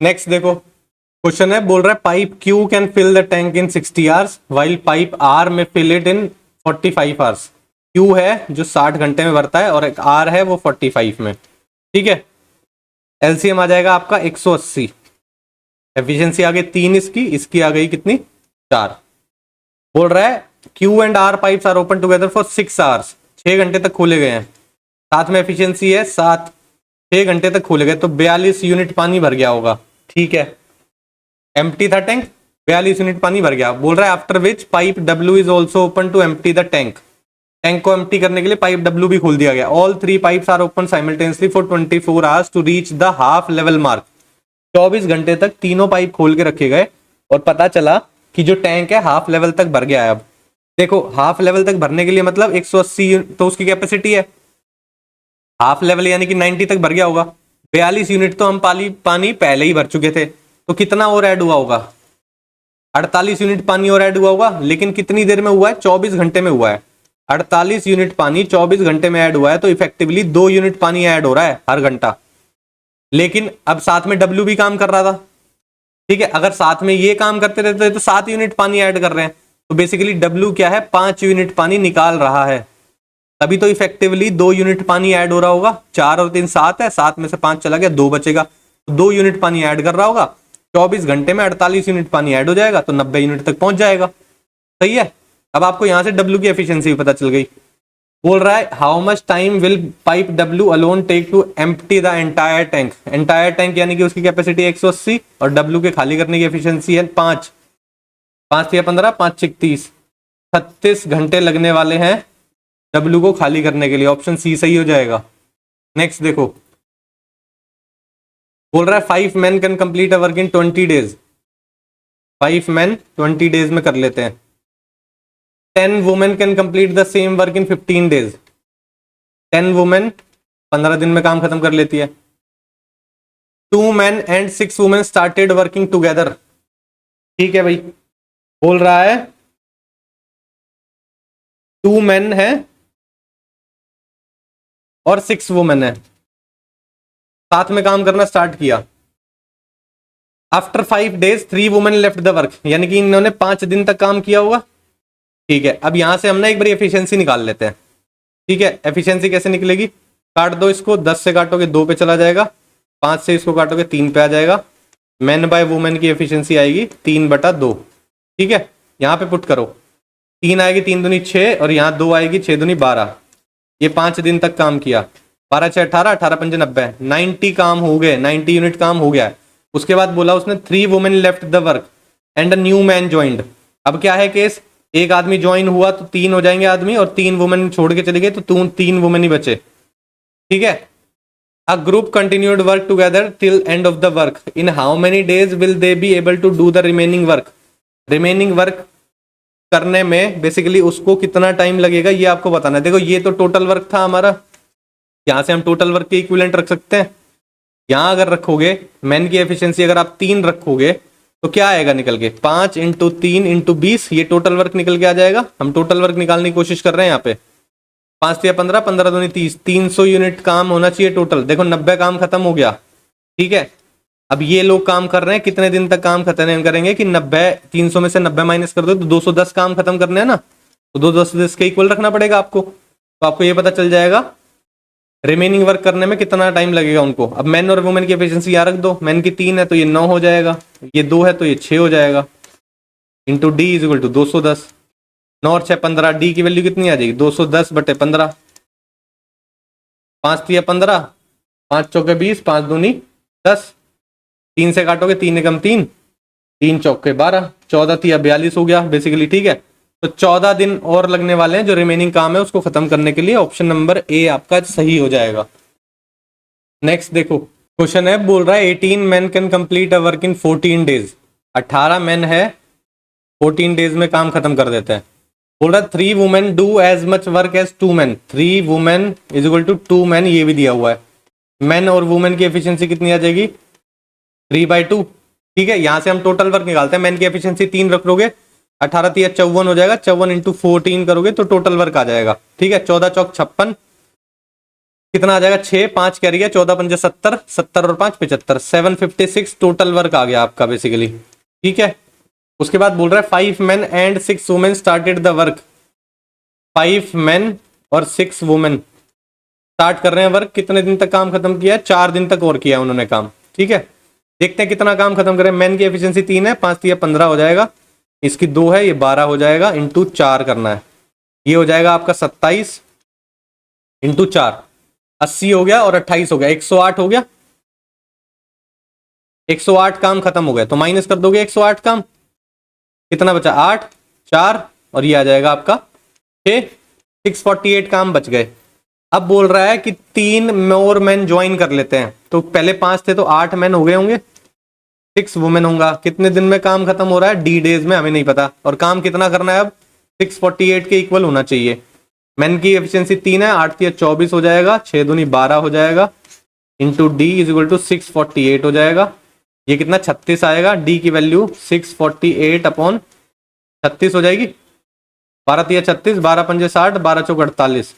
नेक्स्ट देखो, क्वेश्चन है, बोल रहा है pipe Q can fill the tank in 60 hours while pipe R में fill it in 45 hours. Q है जो 60 घंटे में भरता है, और एक आर है वो 45 में। ठीक है, एलसीएम आ जाएगा आपका 180। एफिशिएंसी आ गई 3 इसकी, इसकी आ गई कितनी? 4। बोल रहा है Q and R pipes are open together for 6 hours. 6 घंटे तक खोले गए हैं, साथ में एफिशिएंसी है 7। 6 घंटे तक खोले गए, तो 42 यूनिट पानी भर गया होगा। ठीक है, एम्प्टी था टैंक, 42 यूनिट पानी भर गया। बोल रहा है after which pipe W is also open to empty the tank. Tank को एम्प्टी करने के लिए पाइप डब्ल्यू भी खोल दिया गया। All 3 pipes are open simultaneously for 24 hours to reach the half level mark. 24 घंटे तक तीनों पाइप खोल के रखे गए, और पता चला कि जो टैंक है हाफ लेवल तक भर गया है। अब देखो, हाफ लेवल तक भरने के लिए मतलब 180 तो उसकी कैपेसिटी है। हाफ लेवल यानी कि 90 तक भर गया होगा। 42 यूनिट तो हम पानी पहले ही भर चुके थे, तो कितना और ऐड हुआ होगा? 48 यूनिट पानी और ऐड हुआ होगा। लेकिन कितनी देर में हुआ है? 24 घंटे में हुआ है। 48 यूनिट पानी 24 घंटे में ऐड हुआ है, तो इफेक्टिवली 2 यूनिट पानी ऐड हो रहा है हर घंटा। लेकिन अब साथ में डब्ल्यू भी काम कर रहा था। ठीक है, अगर साथ में ये काम करते रहते तो 7 यूनिट पानी ऐड कर रहे हैं, तो बेसिकली डब्ल्यू क्या है? 5 यूनिट पानी निकाल रहा है। तभी तो इफेक्टिवली 2 यूनिट पानी ऐड हो रहा होगा। 4 और 3 7 है, 7 में से 5 चला गया, 2 बचेगा, तो 2 यूनिट पानी ऐड कर रहा होगा। 24 घंटे में 48 यूनिट पानी ऐड हो जाएगा, तो 90 यूनिट तक पहुंच जाएगा। सही है, अब आपको यहां से डब्ल्यू की एफिशिएंसी भी पता चल गई। बोल रहा है how much time will pipe W alone take to empty the entire tank. Entire tank यानी कि उसकी कैपेसिटी 180, और डब्ल्यू के खाली करने की एफिशिएंसी है 5। 5 या 15, 5 6 30, 36 घंटे लगने वाले हैं डब्ल्यू को खाली करने के लिए। ऑप्शन सी सही हो जाएगा। नेक्स्ट देखो, बोल रहा है 5 men can complete a work in 20 days। 5 men 20 days में कर लेते हैं। 10 women can complete the same work in 15 days. 10 women 15 दिन में काम खत्म कर लेती है। 2 men and 6 women started working together. ठीक है भाई, बोल रहा है 2 men है और 6 वुमेन है, साथ में काम करना स्टार्ट किया। After 5 days 3 women left the work, यानी कि इन्होंने 5 दिन तक काम किया होगा। ठीक है, अब यहां से हम ना एक बार एफिशिएंसी निकाल लेते हैं। ठीक है, एफिशिएंसी कैसे निकलेगी? काट दो इसको, 10 से काटोगे 2 पे चला जाएगा, 5 से इसको काटोगे 3 पे आ जाएगा। मैन बाय वुमेन की एफिशिएंसी आएगी 3/2। ठीक है, यहाँ पे पुट करो, 3 आएगी, 3 दूनी 6 और यहाँ 2 आएगी, 6 दूनी 12। ये 5 दिन तक काम किया, 12 6 18, 18 5 90, 90 काम हो गए, 90 यूनिट काम हो गया है। उसके बाद बोला उसने 3 women left the work and a new man joined. अब क्या है केस, एक आदमी ज्वाइन हुआ तो 3 हो जाएंगे आदमी, और 3 वुमेन छोड़ के चले गए तो 3 वुमेन ही बचे। ठीक है, a group continued work together till end of the work, in how many days will they be able to do the remaining work. Remaining work करने में बेसिकली उसको कितना टाइम लगेगा ये आपको बताना है। देखो ये तो टोटल वर्क था हमारा, यहां से हम टोटल वर्क के इक्विवेलेंट रख सकते हैं। यहां अगर रखोगे मैन की एफिशिएंसी अगर आप 3 रखोगे तो क्या आएगा निकल के, 5 × 3 × 20, ये टोटल वर्क निकल के आ जाएगा। हम टोटल वर्क निकालने की कोशिश कर रहे हैं यहाँ पे। 5 या 15, 15 दूनी 30, 300 यूनिट काम होना चाहिए टोटल। देखो 90 काम खत्म हो गया। ठीक है, अब ये लोग काम कर रहे हैं, कितने दिन तक काम खत्म करेंगे कि 90, 300 में से 90 माइनस कर दो तो 210 काम खत्म करने हैं ना, तो 210 के इक्वल रखना पड़ेगा आपको। तो आपको ये पता चल जाएगा रिमेनिंग वर्क करने में कितना टाइम लगेगा उनको। अब मैन और वुमेन की एफिशिएंसी यहाँ रख दो, मैन की 3 है तो ये 9 हो जाएगा, ये 2 है तो ये 6 हो जाएगा, into D is equal to 210। 9 और 6 15, डी की वैल्यू कितनी आ जाएगी, 210/15। 5 × 15, 5 चौके 20, 5 दूनी 10, 3 से काटोगे 3 एकम 3, 3 चौके 12, 14 × 42 हो गया बेसिकली। ठीक है, तो 14 दिन और लगने वाले हैं जो रिमेनिंग काम है उसको खत्म करने के लिए। ऑप्शन नंबर ए आपका सही हो जाएगा। नेक्स्ट देखो क्वेश्चन है, बोल रहा है 18 men can complete a work in 14 days। 18 man है, 14 डेज में काम खत्म कर देते हैं। बोल रहा है 3 women do as much work as 2 men। 3 women is equal to 2 men, ये भी दिया हुआ है। मैन और वुमेन की एफिशिएंसी कितनी आ जाएगी, 3/2। ठीक है, यहां से हम टोटल वर्क निकालते हैं। मैन की एफिशिएंसी 3 रख लोगे, 18 × 3 = 54 हो जाएगा, 54 × 14 करोगे तो टोटल वर्क आ जाएगा। ठीक है, 14 चौक 56, कितना आ जाएगा, 6, 5 कैरी है, 14 पंजे 70, 70 और 5 75, 756 टोटल वर्क आ गया आपका बेसिकली। ठीक है, उसके बाद बोल रहा है 5 men and 6 women started the work. 5 men और 6 वुमेन स्टार्ट कर रहे हैं वर्क, कितने दिन तक काम खत्म किया है, 4 दिन तक और किया है उन्होंने काम। ठीक है, देखते हैं कितना काम खत्म करें। मैन की एफिशिएंसी 3 है, 5 × 15 हो जाएगा, इसकी 2 है, ये 12 हो जाएगा, इंटू 4 करना है, ये हो जाएगा आपका 27 इंटू 4, 80 हो गया और 28 हो गया, 108 हो गया। 108 काम खत्म हो गया, तो माइनस कर दोगे 108 काम, कितना बचा, 8, 4 और ये आ जाएगा आपका 6, 648 काम बच गए। अब बोल रहा है कि 3 मोर मैन ज्वाइन कर लेते हैं, तो पहले 5 थे तो 8 मैन हो गए होंगे, 6 वुमेन होगा। कितने दिन में काम खत्म हो रहा है, डी डेज में, हमें नहीं पता, और काम कितना करना है अब, 648 के इक्वल होना चाहिए। मैन की एफिशिएंसी 3 है, 8 × 24 हो जाएगा, 6 दूनी 12 हो जाएगा, into D is equal to 648 हो जाएगा। ये कितना, 36 आएगा, डी की वैल्यू 648/36 हो जाएगी। 12 × 36, 12 पंजे 60, 12 चौक 48,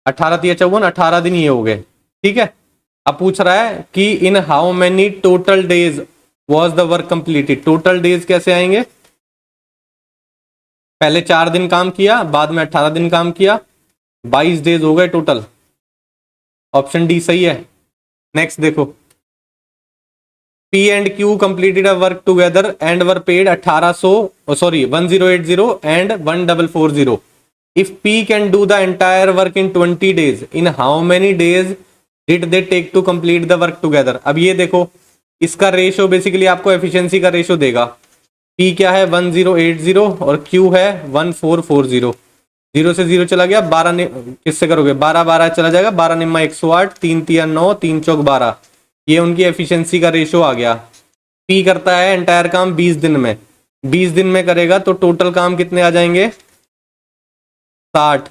18 × 54, 18 दिन ये हो गए। ठीक है, अब पूछ रहा है कि इन how many total days was the work completed. Total days कैसे आएंगे, पहले 4 दिन काम किया, बाद में 18 दिन काम किया, 22 डेज हो गए टोटल। ऑप्शन डी सही है। नेक्स्ट देखो, P and Q completed a work together and were paid 1080 and 1440. If P can do the entire work in 20 days, in how many days did they take to complete the work together? अब ये देखो, इसका रेशो बेसिकली आपको एफिशिएंसी का रेशो देगा। P क्या है, 1080 और Q है 1440। 0 से 0 चला गया, 12 किससे करोगे, 12 12 चला जाएगा, 12 निम्मा 108, 3 × 9, 3 चौक 12, ये उनकी एफिशिएंसी का रेशो आ गया। पी करता है एंटायर काम 20 दिन में, 20 दिन में करेगा तो टोटल काम कितने आ जाएंगे? 60।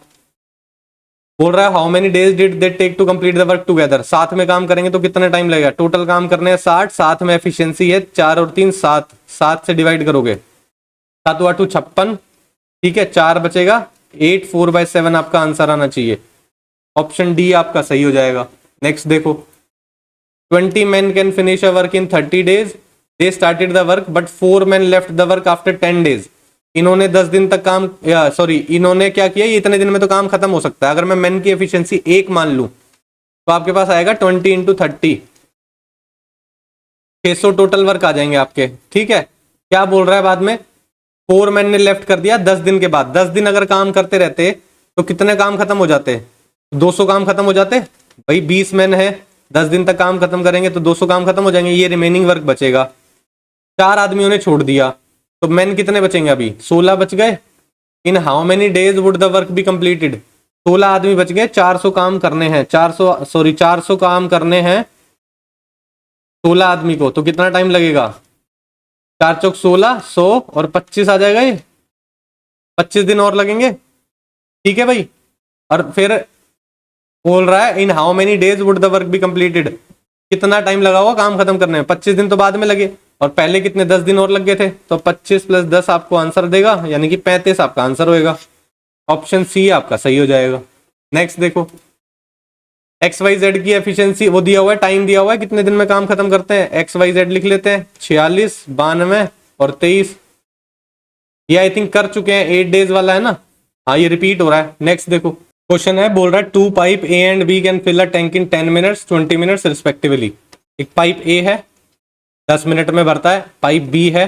बोल रहा है how many days did they take to complete the work together. साथ में काम करेंगे तो कितना टाइम लगेगा? टोटल काम करने हैं 60, साथ में एफिशिएंसी है 4 और 3 7, 7 से डिवाइड करोगे 7 8 56, ठीक है 4 बचेगा 8, 4/7 आपका आंसर आना चाहिए। ऑप्शन डी आपका सही हो जाएगा। नेक्स्ट देखो, 20 men can finish a work in 30 days, they started the work but 4 men left the work after 10 days। इन्होंने 10 दिन तक काम, सॉरी इन्होंने क्या किया, ये इतने दिन में तो काम खत्म हो सकता है। अगर मैं मेन की एफिशिएंसी 1 मान लूं तो आपके पास आएगा 20 × 30, 600 टोटल वर्क आ जाएंगे आपके। ठीक है, क्या बोल रहा है बाद में? 4 men ने लेफ्ट कर दिया 10 दिन के बाद। 10 दिन अगर काम करते रहते तो कितने काम खत्म हो जाते? 200 काम खत्म हो जाते भाई। 20 men है, 10 दिन तक काम खत्म करेंगे तो 200 काम खत्म हो जाएंगे। ये रिमेनिंग वर्क बचेगा। 4 आदमियों ने छोड़ दिया तो मेन कितने बचेंगे? अभी 16 बच गए। इन how many days would the work be completed? 16 आदमी बच गए, 400 काम करने हैं, 400 काम करने हैं 16 आदमी को, तो कितना टाइम लगेगा? 4 चौक 16, 100 और 25 आ जाएगा। ये 25 दिन और लगेंगे। ठीक है भाई। और फिर बोल रहा है in how many days would the work be completed, कितना टाइम लगा होगा काम खत्म करने में? 25 दिन तो बाद में लगे और पहले कितने 10 दिन और लग गए थे, तो 25 + 10 आपको आंसर देगा, यानी कि 35 आपका आंसर होएगा। ऑप्शन सी आपका सही हो जाएगा। नेक्स्ट देखो, XYZ की एफिशिएंसी वो दिया हुआ है, टाइम दिया हुआ है, कितने दिन में काम खत्म करते हैं। XYZ लिख लेते हैं, 46, 92 और 23। ये आई थिंक कर चुके हैं, 8 डेज वाला है ना। हाँ, ये रिपीट हो रहा है। नेक्स्ट देखो, क्वेश्चन है, बोल रहा है 2 pipe A and B can fill a tank in 10 minutes 20 minutes respectively. एक पाइप A है 10 मिनट में भरता है, पाइप B है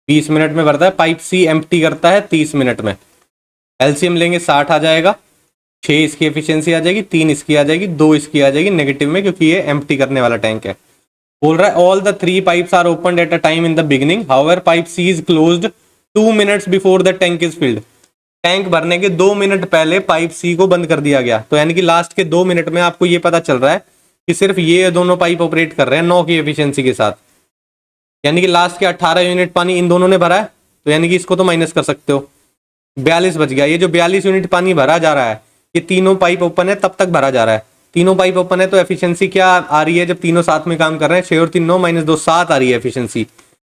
20 मिनट में भरता है, पाइप C एम्प्टी करता है 30 मिनट में। एलसीएम लेंगे 60 आ जाएगा, 6 इसकी एफिशिएंसी आ जाएगी, 3 इसकी आ जाएगी, 2 इसकी आ जाएगी नेगेटिव में, क्योंकि ये एम्प्टी करने वाला टैंक है। बोल रहा है all the 3 pipes are open at a time in the beginning, however pipe C is closed 2 minutes before the tank is filled. Tank भरने के 2 मिनट पहले पाइप C को बंद कर दिया गया, तो यानी कि लास्ट के 2 मिनट में आपको ये पता चल रहा है कि सिर्फ ये दोनों पाइप ऑपरेट कर रहे हैं 9 की एफिशिएंसी के साथ, यानी कि लास्ट के 18 यूनिट पानी इन दोनों ने भरा है, तो यानी कि इसको तो माइनस कर सकते हो, 42 बच गया। ये जो 42 यूनिट पानी भरा जा रहा है, ये तीनों पाइप ओपन है तब तक भरा जा रहा है। तीनों पाइप ओपन है तो एफिशिएंसी क्या आ रही है जब तीनों साथ में काम कर रहे हैं? 6 और 3 9 -2 7 आ रही है एफिशिएंसी।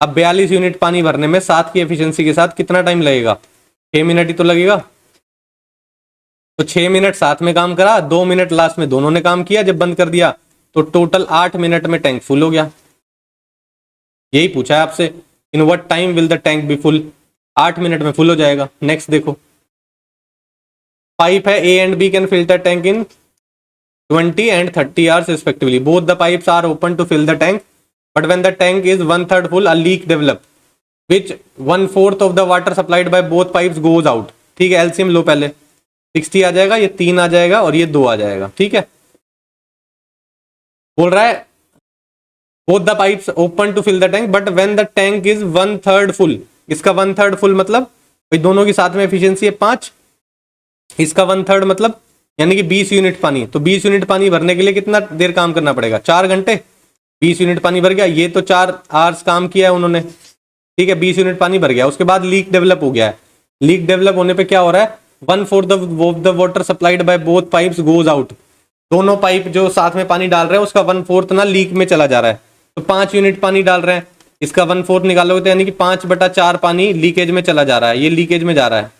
अब 42 यूनिट पानी भरने में 7 की एफिशिएंसी के साथ कितना टाइम लगेगा? 6 मिनट ही तो लगेगा। तो 6 मिनट साथ में काम करा, 2 मिनट लास्ट में दोनों ने काम किया, जब बंद कर दिया तो टोटल 8 मिनट में टैंक फुल हो गया। यही पूछा है आपसे, in what time will the tank be full? 8 minute में फुल हो जाएगा। नेक्स्ट देखो, पाइप है A and B can fill the tank in 20 and 30 hours respectively. Both the pipes are open to fill the tank, but when the tank is 1/3 full, a leak develops, which 1/4 of the water supplied by both pipes goes out. ठीक है, एलसीएम लो पहले, 60 आ जाएगा, ये 3 आ जाएगा और ये 2 आ जाएगा। ठीक है, बोल रहा है both the pipes open to fill the tank, but when the tank is 1/3 full. इसका 1/3 full मतलब भाई दोनों की साथ में एफिशिएंसी है 5, इसका 1/3 मतलब यानी कि 20 यूनिट पानी। तो 20 यूनिट पानी भरने के लिए कितना देर काम करना पड़ेगा? 4 घंटे। 20 यूनिट पानी भर गया, ये तो 4 आवर्स काम किया है उन्होंने। ठीक है, 20 यूनिट पानी भर गया, उसके बाद लीक डेवलप हो गया है। लीक डेवलप होने पे क्या हो रहा है? 1/4 of the water supplied by both pipes goes out. दोनों पाइप जो साथ में पानी डाल रहे हैं उसका 1/4 ना लीक में चला जा रहा है। तो 5 यूनिट पानी डाल रहे हैं, इसका 1/4 निकालोगे तो यानी कि 5/4 पानी लीकेज में चला जा रहा है, ये लीकेज में जा रहा है।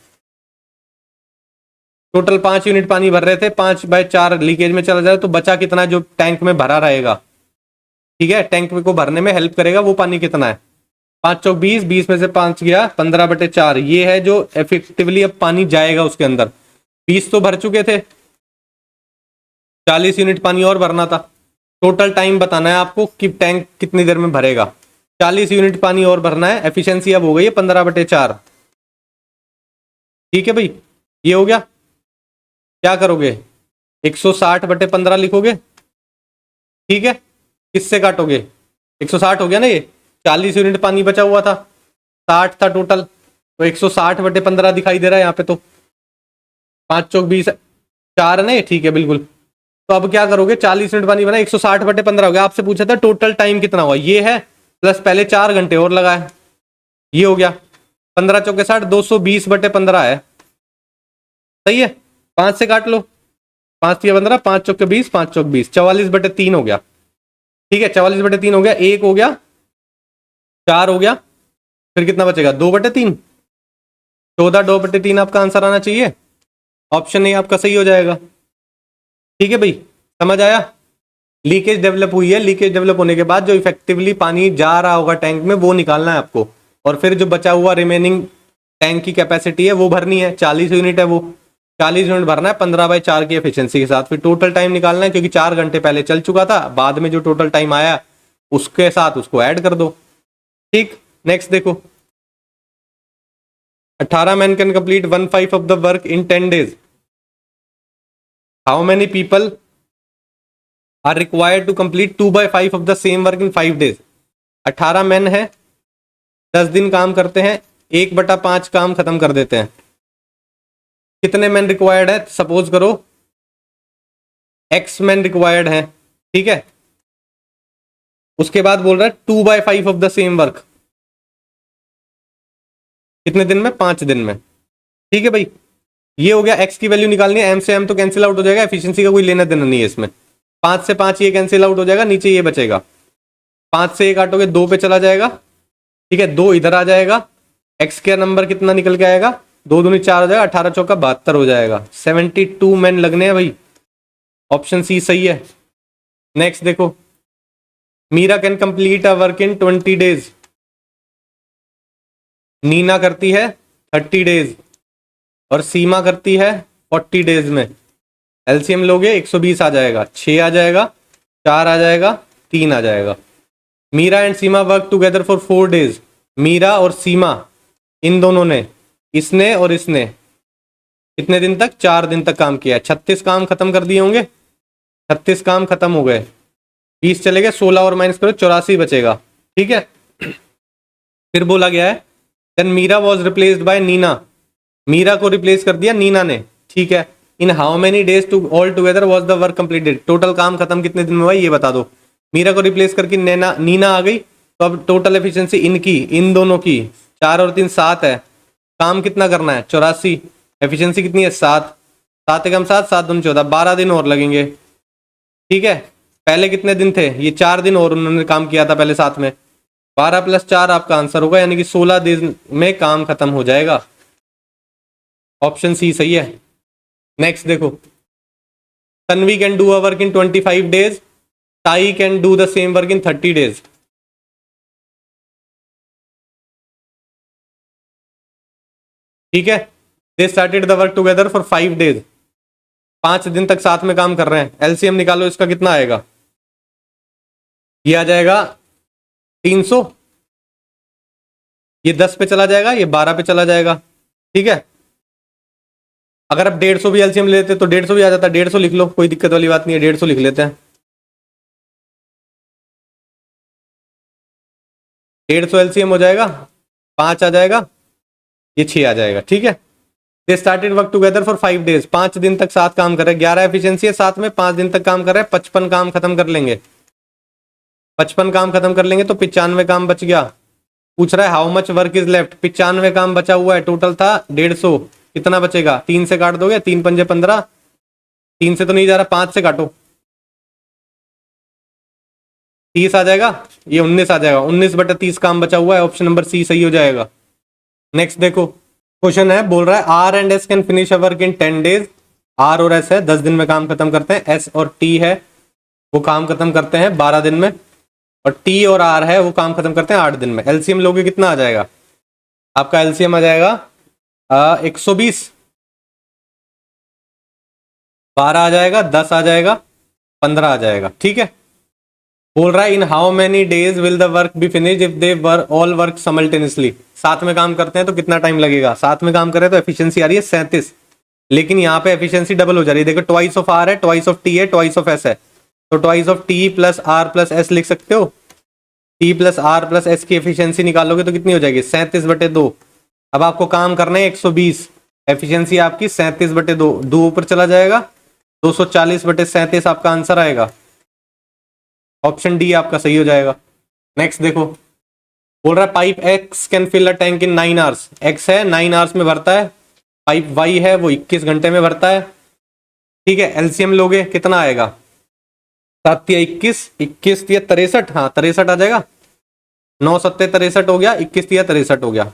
टोटल 5 यूनिट पानी भर रहे थे, 5/4 लीकेज में चला जाए, तो बचा कितना जो टैंक में भरा रहेगा? ठीक है, टैंक को भरने में हेल्प करेगा वो पानी कितना है? 5 चौक 20, 20 में से 5 गया 15/4। ये है जो इफेक्टिवली अब पानी जाएगा उसके अंदर। 20 तो भर चुके थे, 40 यूनिट पानी और भरना था। टोटल टाइम बताना है आपको कि टैंक कितनी देर में भरेगा। 40 यूनिट पानी और भरना है, एफिशिएंसी अब हो गई है 15/4। ठीक है भाई, ये हो गया। क्या करोगे? 160/15 लिखोगे। ठीक है, किससे काटोगे? 160 हो गया ना, ये 40 यूनिट पानी बचा हुआ था, 60 था टोटल, तो 160/15 दिखाई दे रहा है यहाँ पे। तो 5 चौक 20, 4 है ना ये। ठीक है, बिल्कुल। तो अब क्या करोगे? 40 यूनिट पानी बना, 160/15 हो गया। आपसे पूछा था टोटल टाइम कितना हुआ, ये है प्लस पहले 4 घंटे और लगा है, ये हो गया। 15 चौके 60, 220/15 है। सही है, 5 से काट लो, 5 या 15, 5 चौके 20, 5 चौक 20, 44/3 हो गया। ठीक है, 44/3 हो गया, 1 हो गया, 4 हो गया, फिर कितना बचेगा 2/3, 14/2/3 आपका आंसर आना चाहिए। ऑप्शन ए आपका सही हो जाएगा। ठीक है भाई, समझ आया। लीकेज डेवलप हुई है, लीकेज डेवलप होने के बाद जो इफेक्टिवली पानी जा रहा होगा टैंक में वो निकालना है आपको, और फिर जो बचा हुआ रिमेनिंग टैंक की कैपेसिटी है वो भरनी है, 40 यूनिट है, वो 40 यूनिट भरना है 15/4 की एफिशिएंसी के साथ। फिर टोटल टाइम निकालना है, क्योंकि 4 घंटे पहले चल चुका था, बाद में जो टोटल टाइम आया उसके साथ उसको ऐड कर दो। ठीक, नेक्स्ट देखो, 18 men can complete 1/5 of the work in 10 days. How many people are required to complete 2/5 of the same work in 5 days? 18 man है, 10 दिन काम करते हैं, 1/5 काम खत्म कर देते हैं। कितने मैन रिक्वायर्ड है? सपोज करो x मैन रिक्वायर्ड है, ठीक है। उसके बाद बोल रहा है 2/5 ऑफ द सेम वर्क, कितने दिन में? 5 दिन में। ठीक है भाई, ये हो गया। x की वैल्यू निकालनी है, m से m तो कैंसिल आउट हो जाएगा, एफिशिएंसी का कोई लेना देना नहीं है इसमें। 5 से 5 ये कैंसिल आउट हो जाएगा, नीचे ये बचेगा, 5 से 1 काटोगे 2 पे चला जाएगा। ठीक है, 2 इधर आ जाएगा, x का नंबर कितना निकल के आएगा? 2 दूनी 4 हो जाएगा, 18 चौका 72 हो जाएगा। 72 मैन लगने हैं भाई, ऑप्शन सी सही है। नेक्स्ट देखो, Meera can complete a work in 20 days, Neena करती है 30 डेज और सीमा करती है 40 डेज में। एलसीएम लोगे 120 आ जाएगा, 6 आ जाएगा, 4 आ जाएगा, 3 आ जाएगा। Meera and Seema work together for 4 days. Meera और सीमा इन दोनों ने, इसने और इसने, कितने दिन तक? 4 दिन तक काम किया है। 36 काम खत्म कर दिए होंगे, 36 काम खत्म हो गए, 20 चले गए, 16 और माइनस करो 84 बचेगा। ठीक है, फिर बोला गया है then Meera was replaced by Neena, Meera को रिप्लेस कर दिया नीना ने। ठीक है, in how many days to all together was the work completed, total काम खत्म कितने दिन में हुआ ये बता दो। मीरा को रिप्लेस करके नीना आ गई, तो अब टोटल एफिशिएंसी इनकी, इन दोनों की 4 और 3 7 है, काम कितना करना है? 84, एफिशिएंसी कितनी है? 7, 7 एकम 7, 7 दूनी 14, 12 दिन और लगेंगे। ठीक है, पहले कितने दिन थे? ये 4 दिन और उन्होंने काम किया था पहले साथ में, 12 + 4 आपका आंसर होगा, यानी कि 16 दिन में काम खत्म हो जाएगा। ऑप्शन सी सही है। नेक्स्ट देखो, Tanvi can do a work in 25 days, Tai can do the same work in 30 days. ठीक है, they started the work together for 5 days, 5 दिन तक साथ में काम कर रहे हैं। एलसीएम निकालो, इसका कितना आएगा? ये आ जाएगा 300, ये 10 पे चला जाएगा, ये 12 पे चला जाएगा। ठीक है, अगर आप 150 भी एलसीएम लेते तो 150 भी आ जाता, 150 लिख लो, कोई दिक्कत वाली बात नहीं है, 150 लिख लेते हैं। 150 एलसीएम हो जाएगा, 5 आ जाएगा, ये 6 आ जाएगा। ठीक है, they started work together for 5 days, 5 दिन तक साथ काम कर रहे हैं, 11 एफिशिएंसी है, साथ में 5 दिन तक काम कर रहे हैं, 55 काम खत्म कर लेंगे। 55 काम खत्म कर लेंगे तो 95 काम बच गया। पूछ रहा है how much work is left, 95 काम बचा हुआ है, टोटल था 150, कितना बचेगा? 3 से काट दोगे, 3 पंजे 15, 3 से तो नहीं जा रहा, 5 से काटो, 30 आ जाएगा, ये 19 आ जाएगा, 19/30 काम बचा हुआ है, ऑप्शन नंबर सी सही हो जाएगा। नेक्स्ट देखो, क्वेश्चन है, बोल रहा है R and S can finish a work in 10 days. R और एस है, 10 दिन में काम खत्म करते हैं। एस और टी है, वो काम खत्म करते हैं 12 दिन में, और टी और आर है, वो काम खत्म करते हैं 8 दिन में। एलसीएम लोगे कितना आ जाएगा? आपका एलसीएम आ जाएगा 120, 12 आ जाएगा, 10 आ जाएगा, 15 आ जाएगा। ठीक है, बोल रहा है in how many days will the work be finished if they all work simultaneously. साथ में काम करते हैं तो कितना टाइम लगेगा? साथ में काम करें तो एफिशिएंसी आ रही है 37, लेकिन यहाँ पे एफिशिएंसी डबल हो जा रही है। देखो, ट्वाइस ऑफ आर है, ट्वाइस ऑफ टी है, ट्वाइस ऑफ एस है, तो twice of T plus R plus S लिख सकते हो। T plus R plus S की एफिशिएंसी निकालोगे तो कितनी हो जाएगी? 37/2। अब आपको काम करना है 120, एफिशिएंसी आपकी 37/2, 2 ऊपर चला जाएगा, 240/37 आपका आंसर आएगा। ऑप्शन डी आपका सही हो जाएगा। नेक्स्ट देखो, बोल रहा है pipe X can fill a tank in 9 hours. X है 9 आवर्स में भरता है, पाइप वाई है वो 21 घंटे में भरता है। ठीक है, एलसीएम लोगे कितना आएगा, 7 या 21, 21 या 63, हाँ 63 आ जाएगा, 9 सत्ते 63 हो गया, 21 या 63 हो गया।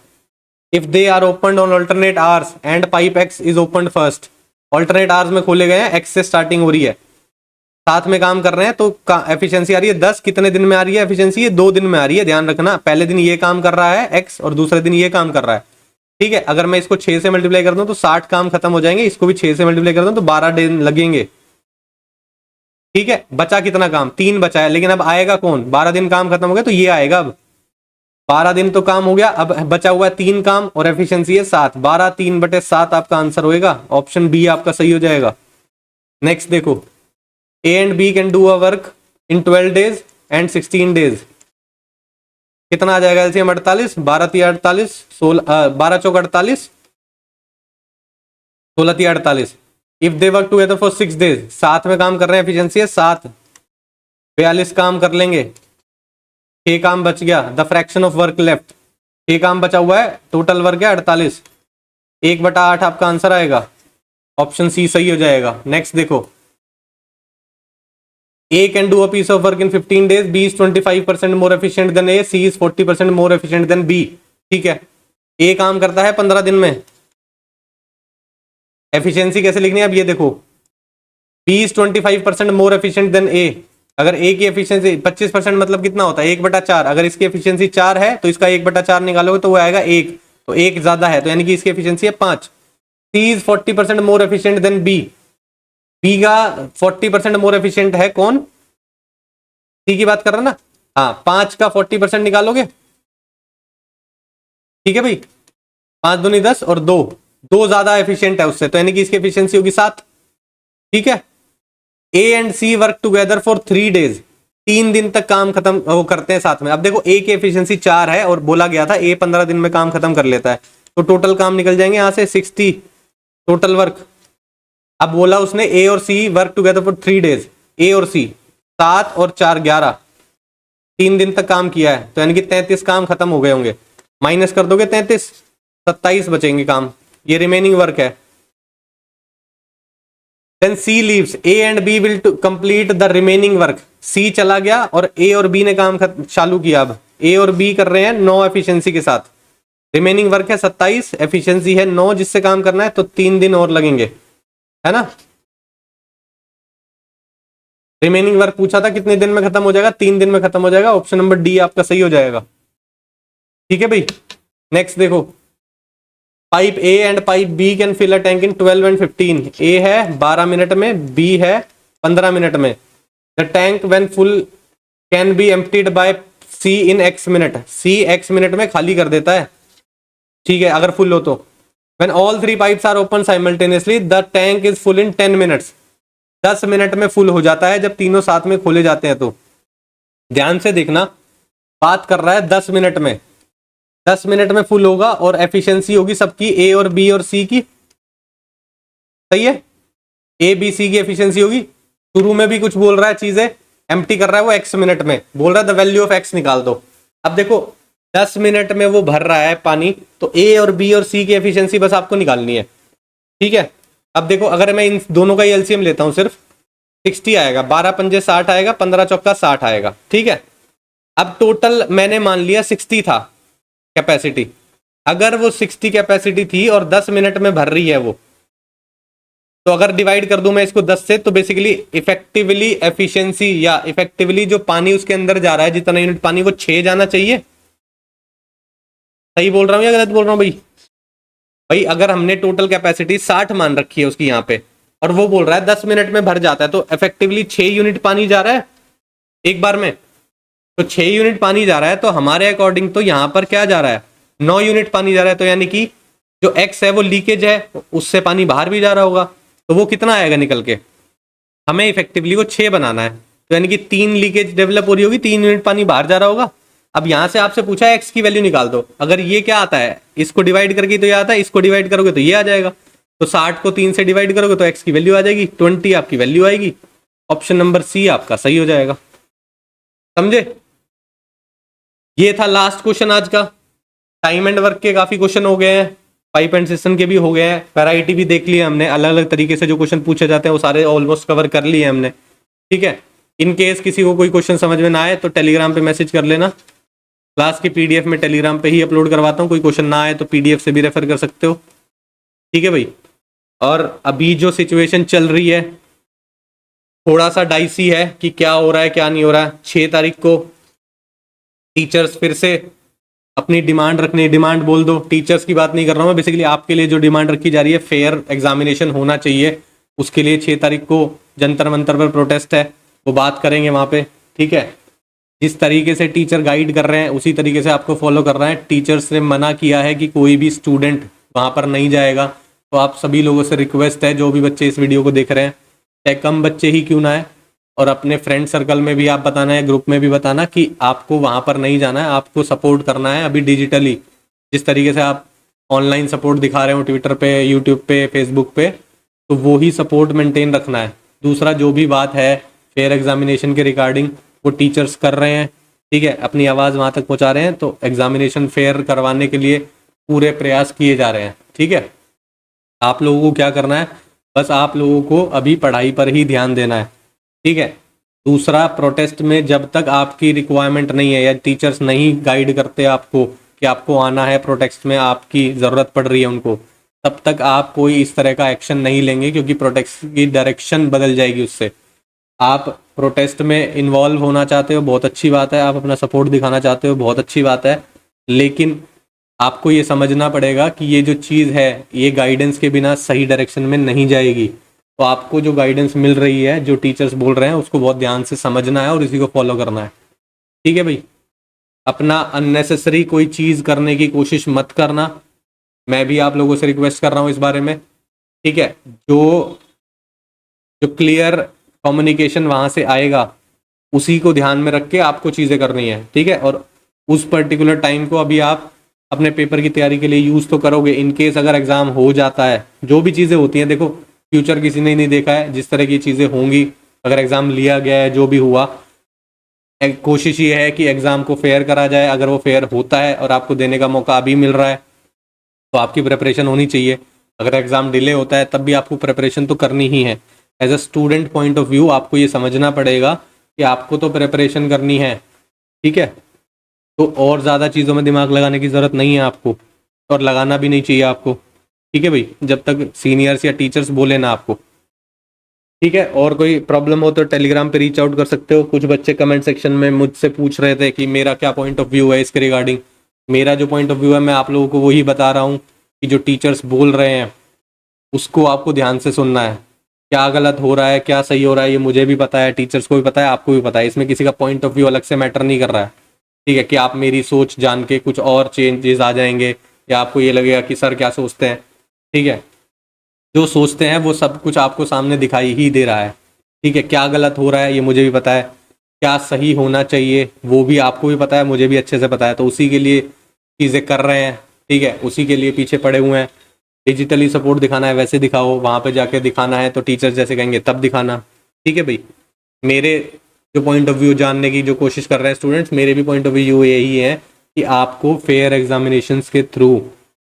If they are open on alternate hours and pipe X is open first, alternate hours में खोले गए हैं, एक्स से स्टार्टिंग हो रही है, साथ में काम कर रहे हैं, तो एफिशिएंसी आ रही है 10। कितने दिन में आ रही है एफिशिएंसी, ये 2 दिन में आ रही है, ध्यान रखना। पहले दिन ये काम कर रहा है एक्स और दूसरे दिन ये काम कर रहा है। ठीक है, अगर मैं इसको 6 से मल्टीप्लाई कर दूं तो 60 काम खत्म हो जाएंगे, इसको भी 6 से मल्टीप्लाई कर दूं तो 12 दिन लगेंगे। ठीक है, बचा कितना काम, 3 बचा है, लेकिन अब आएगा कौन, 12 दिन काम खत्म हो गया तो ये आएगा। अब 12 दिन तो काम हो गया, अब बचा हुआ है 3 काम और एफिशिएंसी है 7। 12 3/7 आपका आंसर होएगा, ऑप्शन बी आपका सही हो जाएगा। नेक्स्ट देखो, A and B can do a work in 12 days and 16 days। कितना आ जाएगा एलसीएम, 48, 12 3 48, 12 चौक 48, 16 3 48। If they work together for 6 days, साथ में काम कर रहे हैं, एफिशिएंसी है 7, 42 काम कर लेंगे, 6 काम बच गया, the fraction of work left, 6 काम बचा हुआ है, टोटल वर्क है 48, 1/8 आपका आंसर आएगा, ऑप्शन सी सही हो जाएगा। नेक्स्ट देखो, A can do a piece of work in 15 days, B is 25% more efficient than A, C is 40% more efficient than B। ठीक है, A काम करता है 15 दिन में, एफिशिएंसी कैसे लिखनी है, अब ये देखो, B is 25% more efficient than A। अगर A की एफिशिएंसी 25% मतलब कितना होता है, 1/4। अगर इसकी एफिशिएंसी 4 है तो इसका 1/4 निकालोगे तो वो आएगा 1, तो 1 ज्यादा है, तो यानी कि इसकी एफिशिएंसी है 5। C is 40% more efficient than B, B का 40% मोर एफिशिएंट है कौन, सी की बात कर रहा ना, हाँ 5 का 40% निकालोगे। ठीक है भाई, 5 दूनी 10 और 2 ज्यादा एफिशिएंट है उससे, तो यानी कि इसकी एफिशिएंसी होगी 7। ठीक है, A and C work together for 3 days, 3 दिन तक काम खत्म वो करते हैं साथ में। अब देखो ए की एफिशिएंसी 4 है और बोला गया था ए 15 दिन में काम खत्म कर लेता है, तो टोटल काम निकल जाएंगे यहां से 60 टोटल वर्क। अब बोला उसने ए और सी work together for 3 days, A और सी 7 और 4 11, 3 दिन तक काम किया है, तो यानी कि 33 काम खत्म हो गए होंगे। माइनस कर दोगे 33, 27 बचेंगे काम, ये रिमेनिंग वर्क है। Then C leaves, A and B will complete the remaining work. C चला गया और ए और बी ने काम चालू किया। अब ए और बी कर रहे हैं 9 एफिशिएंसी के साथ, रिमेनिंग वर्क है 27, एफिशिएंसी है 9 जिससे काम करना है, तो 3 दिन और लगेंगे, है ना। रिमेनिंग वर्क पूछा था कितने दिन में खत्म हो जाएगा, 3 दिन में खत्म हो जाएगा, ऑप्शन नंबर डी आपका सही हो जाएगा। ठीक है भाई, नेक्स्ट देखो, pipe A and pipe B can fill a tank in 12 and 15। A है 12 मिनट में, बी है 15 मिनट में। The tank when full can be emptied by C in X minute, C X minute में खाली कर देता है। ठीक है, अगर फुल हो तो। When all 3 pipes are open simultaneously, the tank is full in 10 minutes। 10 minute में फुल हो जाता है जब तीनों साथ में खोले जाते हैं। तो ध्यान से देखना, बात कर रहा है 10 मिनट में, 10 मिनट में फुल होगा और एफिशिएंसी होगी सबकी ए और बी और सी की। सही है, ए बी सी की एफिशिएंसी होगी। शुरू में भी कुछ बोल रहा है, चीजें एम्प्टी कर रहा है वो एक्स मिनट में, बोल रहा है द वैल्यू ऑफ एक्स निकाल दो। अब देखो 10 मिनट में वो भर रहा है पानी, तो ए और बी और सी की एफिशिएंसी बस आपको निकालनी है। ठीक है, अब देखो अगर मैं इन दोनों का ही एलसीएम लेता हूं, सिर्फ 60 आएगा, 12 पंजे 60 आएगा, 15 चौका 60 आएगा। ठीक है, अब टोटल मैंने मान लिया 60 था कैपेसिटी। अगर वो 60 कैपेसिटी थी और 10 मिनट में भर रही है वो, तो अगर डिवाइड कर दूं मैं इसको 10 से, तो बेसिकली इफेक्टिवली एफिशिएंसी या इफेक्टिवली जो पानी उसके अंदर जा रहा है, जितना यूनिट पानी, वो 6 जाना चाहिए। सही बोल रहा हूँ या गलत बोल रहा हूँ भाई? भाई अगर हमने टोटल कैपेसिटी 60 मान रखी है उसकी यहाँ पे, और वो बोल रहा है 10 मिनट में भर जाता है, तो इफेक्टिवली 6 यूनिट पानी जा रहा है एक बार में। तो 6 यूनिट पानी जा रहा है, तो हमारे अकॉर्डिंग तो यहाँ पर क्या जा रहा है, 9 यूनिट पानी जा रहा है। तो यानी कि जो एक्स है वो लीकेज है, उससे पानी बाहर भी जा रहा होगा, तो वो कितना आएगा निकल के, हमें इफेक्टिवली वो 6 बनाना है। तो यानी कि 3 लीकेज डेवलप हो रही होगी, 3 यूनिट पानी बाहर जा रहा होगा। अब यहां से आपसे पूछा है एक्स की वैल्यू निकाल दो। अगर ये क्या आता है, इसको डिवाइड करके तो ये आता है, इसको डिवाइड करोगे तो ये आ जाएगा। तो 60 को 3 से डिवाइड करोगे तो एक्स की वैल्यू आ जाएगी, 20 आपकी वैल्यू आएगी। ऑप्शन नंबर सी आपका सही हो जाएगा। समझे? ये था लास्ट क्वेश्चन आज का। टाइम एंड वर्क के काफी क्वेश्चन हो गए हैं, पाइप एंड सिस्टम के भी हो गए हैं, वैरायटी भी देख ली हमने, अलग अलग तरीके से जो क्वेश्चन पूछे जाते हैं वो सारे ऑलमोस्ट कवर कर लिए हमने। ठीक है, इन केस किसी को कोई क्वेश्चन समझ में ना आए तो टेलीग्राम पे मैसेज कर लेना। क्लास की पीडीएफ में टेलीग्राम पे ही अपलोड करवाता हूँ, कोई क्वेश्चन ना आए तो पीडीएफ से भी रेफर कर सकते हो। ठीक है भाई। और अभी जो सिचुएशन चल रही है थोड़ा सा डाइसी है कि क्या हो रहा है क्या नहीं हो रहा है। 6 तारीख को टीचर्स फिर से अपनी डिमांड रखनी, डिमांड बोल दो, टीचर्स की बात नहीं कर रहा हूँ मैं, बेसिकली आपके लिए जो डिमांड रखी जा रही है फेयर एग्जामिनेशन होना चाहिए, उसके लिए 6 तारीख को जंतर मंतर पर प्रोटेस्ट है, वो बात करेंगे वहाँ पे। ठीक है, जिस तरीके से टीचर गाइड कर रहे हैं उसी तरीके से आपको फॉलो करना है। टीचर्स ने मना किया है कि कोई भी स्टूडेंट वहाँ पर नहीं जाएगा, तो आप सभी लोगों से रिक्वेस्ट है, जो भी बच्चे इस वीडियो को देख रहे हैं, चाहे कम बच्चे ही क्यों ना है, और अपने फ्रेंड सर्कल में भी आप बताना है, ग्रुप में भी बताना कि आपको वहाँ पर नहीं जाना है, आपको सपोर्ट करना है अभी डिजिटली। जिस तरीके से आप ऑनलाइन सपोर्ट दिखा रहे हो ट्विटर पे, यूट्यूब पे, फेसबुक पे, तो वो ही सपोर्ट मेंटेन रखना है। दूसरा जो भी बात है फेयर एग्जामिनेशन के रिगार्डिंग वो टीचर्स कर रहे हैं। ठीक है, अपनी आवाज़ वहाँ तक पहुँचा रहे हैं, तो एग्जामिनेशन फेयर करवाने के लिए पूरे प्रयास किए जा रहे हैं। ठीक है, आप लोगों को क्या करना है, बस आप लोगों को अभी पढ़ाई पर ही ध्यान देना है। ठीक है, दूसरा प्रोटेस्ट में जब तक आपकी रिक्वायरमेंट नहीं है या टीचर्स नहीं गाइड करते आपको कि आपको आना है प्रोटेस्ट में, आपकी ज़रूरत पड़ रही है उनको, तब तक आप कोई इस तरह का एक्शन नहीं लेंगे, क्योंकि प्रोटेस्ट की डायरेक्शन बदल जाएगी उससे। आप प्रोटेस्ट में इन्वॉल्व होना चाहते हो, बहुत अच्छी बात है, आप अपना सपोर्ट दिखाना चाहते हो, बहुत अच्छी बात है, लेकिन आपको ये समझना पड़ेगा कि ये जो चीज़ है ये गाइडेंस के बिना सही डायरेक्शन में नहीं जाएगी। तो आपको जो गाइडेंस मिल रही है, जो टीचर्स बोल रहे हैं, उसको बहुत ध्यान से समझना है और इसी को फॉलो करना है। ठीक है भाई, अपना अननेसेसरी कोई चीज़ करने की कोशिश मत करना, मैं भी आप लोगों से रिक्वेस्ट कर रहा हूँ इस बारे में। ठीक है, जो जो क्लियर कम्युनिकेशन वहाँ से आएगा उसी को ध्यान में रख के आपको चीज़ें करनी है। ठीक है, और उस पर्टिकुलर टाइम को अभी आप अपने पेपर की तैयारी के लिए यूज़ तो करोगे। इन केस अगर एग्ज़ाम हो जाता है, जो भी चीज़ें होती हैं, देखो फ्यूचर किसी ने नहीं देखा है, जिस तरह की चीज़ें होंगी, अगर एग्ज़ाम लिया गया है, जो भी हुआ, कोशिश ये है कि एग्ज़ाम को फेयर करा जाए। अगर वो फेयर होता है और आपको देने का मौका अभी मिल रहा है तो आपकी प्रिपरेशन होनी चाहिए। अगर एग्ज़ाम डिले होता है तब भी आपको प्रिपरेशन तो करनी ही है। As a student point of view आपको ये समझना पड़ेगा कि आपको तो प्रिपरेशन करनी है। ठीक है, तो और ज़्यादा चीज़ों में दिमाग लगाने की ज़रूरत नहीं है आपको, और लगाना भी नहीं चाहिए आपको। ठीक है भाई, जब तक सीनियर्स या टीचर्स बोले ना आपको। ठीक है, और कोई प्रॉब्लम हो तो टेलीग्राम पे रीच आउट कर सकते हो। कुछ बच्चे कमेंट सेक्शन में मुझसे पूछ रहे थे कि मेरा क्या पॉइंट ऑफ व्यू है इसके रिगार्डिंग। मेरा जो पॉइंट ऑफ व्यू है मैं आप लोगों को वही बता रहा हूँ कि जो टीचर्स बोल रहे हैं उसको आपको ध्यान से सुनना है। क्या गलत हो रहा है, क्या सही हो रहा है, ये मुझे भी पता है, टीचर्स को भी पता है, आपको भी पता है। इसमें किसी का पॉइंट ऑफ व्यू अलग से मैटर नहीं कर रहा है। ठीक है, कि आप मेरी सोच जान के कुछ और चेंजेस आ जाएंगे या आपको ये लगेगा कि सर क्या सोचते हैं। ठीक है, जो सोचते हैं वो सब कुछ आपको सामने दिखाई ही दे रहा है। ठीक है, क्या गलत हो रहा है ये मुझे भी पता है, क्या सही होना चाहिए वो भी आपको भी पता है, मुझे भी अच्छे से पता है। तो उसी के लिए चीज़ें कर रहे हैं। ठीक है, उसी के लिए पीछे पड़े हुए हैं। डिजिटली सपोर्ट दिखाना है वैसे दिखाओ, वहाँ पे जाके दिखाना है तो टीचर्स जैसे कहेंगे तब दिखाना। ठीक है भाई, मेरे जो पॉइंट ऑफ व्यू जानने की जो कोशिश कर रहे हैं स्टूडेंट्स, मेरे भी पॉइंट ऑफ व्यू यही है कि आपको फेयर एग्जामिनेशंस के थ्रू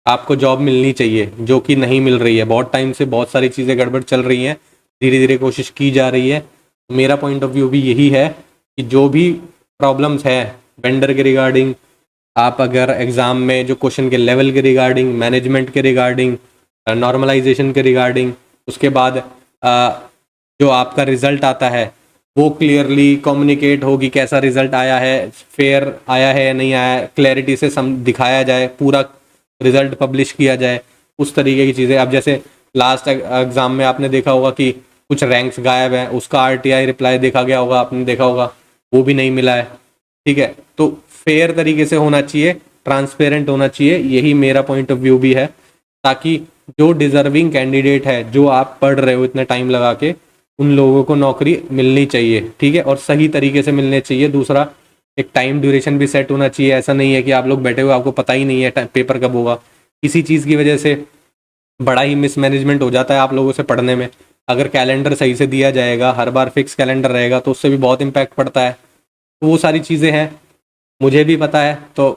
आपको जॉब मिलनी चाहिए, जो कि नहीं मिल रही है। बहुत टाइम से बहुत सारी चीज़ें गड़बड़ चल रही हैं, धीरे धीरे कोशिश की जा रही है। मेरा पॉइंट ऑफ व्यू भी यही है कि जो भी प्रॉब्लम्स है वेंडर के रिगार्डिंग, आप अगर एग्ज़ाम में जो क्वेश्चन के लेवल के रिगार्डिंग, मैनेजमेंट के रिगार्डिंग, नॉर्मलाइजेशन के रिगार्डिंग, उसके बाद जो आपका रिजल्ट आता है वो क्लियरली कम्युनिकेट हो कि कैसा रिजल्ट आया है, फेयर आया है या नहीं आया है, क्लैरिटी से दिखाया जाए, पूरा रिजल्ट पब्लिश किया जाए, उस तरीके की चीज़ें। अब जैसे लास्ट एग्ज़ाम में आपने देखा होगा कि कुछ रैंक्स गायब हैं, उसका आरटीआई रिप्लाई देखा गया होगा, आपने देखा होगा, वो भी नहीं मिला है। ठीक है, तो फेयर तरीके से होना चाहिए, ट्रांसपेरेंट होना चाहिए, यही मेरा पॉइंट ऑफ व्यू भी है, ताकि जो डिजर्विंग कैंडिडेट है, जो आप पढ़ रहे हो इतने टाइम लगा के, उन लोगों को नौकरी मिलनी चाहिए। ठीक है, और सही तरीके से मिलने चाहिए। दूसरा, एक टाइम ड्यूरेशन भी सेट होना चाहिए। ऐसा नहीं है कि आप लोग बैठे हुए आपको पता ही नहीं है पेपर कब होगा। किसी चीज़ की वजह से बड़ा ही मिसमैनेजमेंट हो जाता है आप लोगों से पढ़ने में। अगर कैलेंडर सही से दिया जाएगा, हर बार फिक्स कैलेंडर रहेगा, तो उससे भी बहुत इम्पैक्ट पड़ता है। तो वो सारी चीज़ें हैं। मुझे भी पता है, तो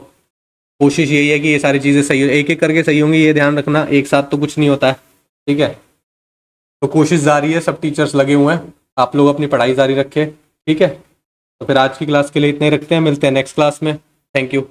कोशिश यही है कि ये सारी चीज़ें सही हो, एक एक करके सही होंगी, ये ध्यान रखना, एक साथ तो कुछ नहीं होता है, ठीक है। तो कोशिश जारी है, सब टीचर्स लगे हुए हैं, आप लोग अपनी पढ़ाई जारी रखें, ठीक है। तो फिर आज की क्लास के लिए इतना ही रखते हैं, मिलते हैं नेक्स्ट क्लास में। Thank you.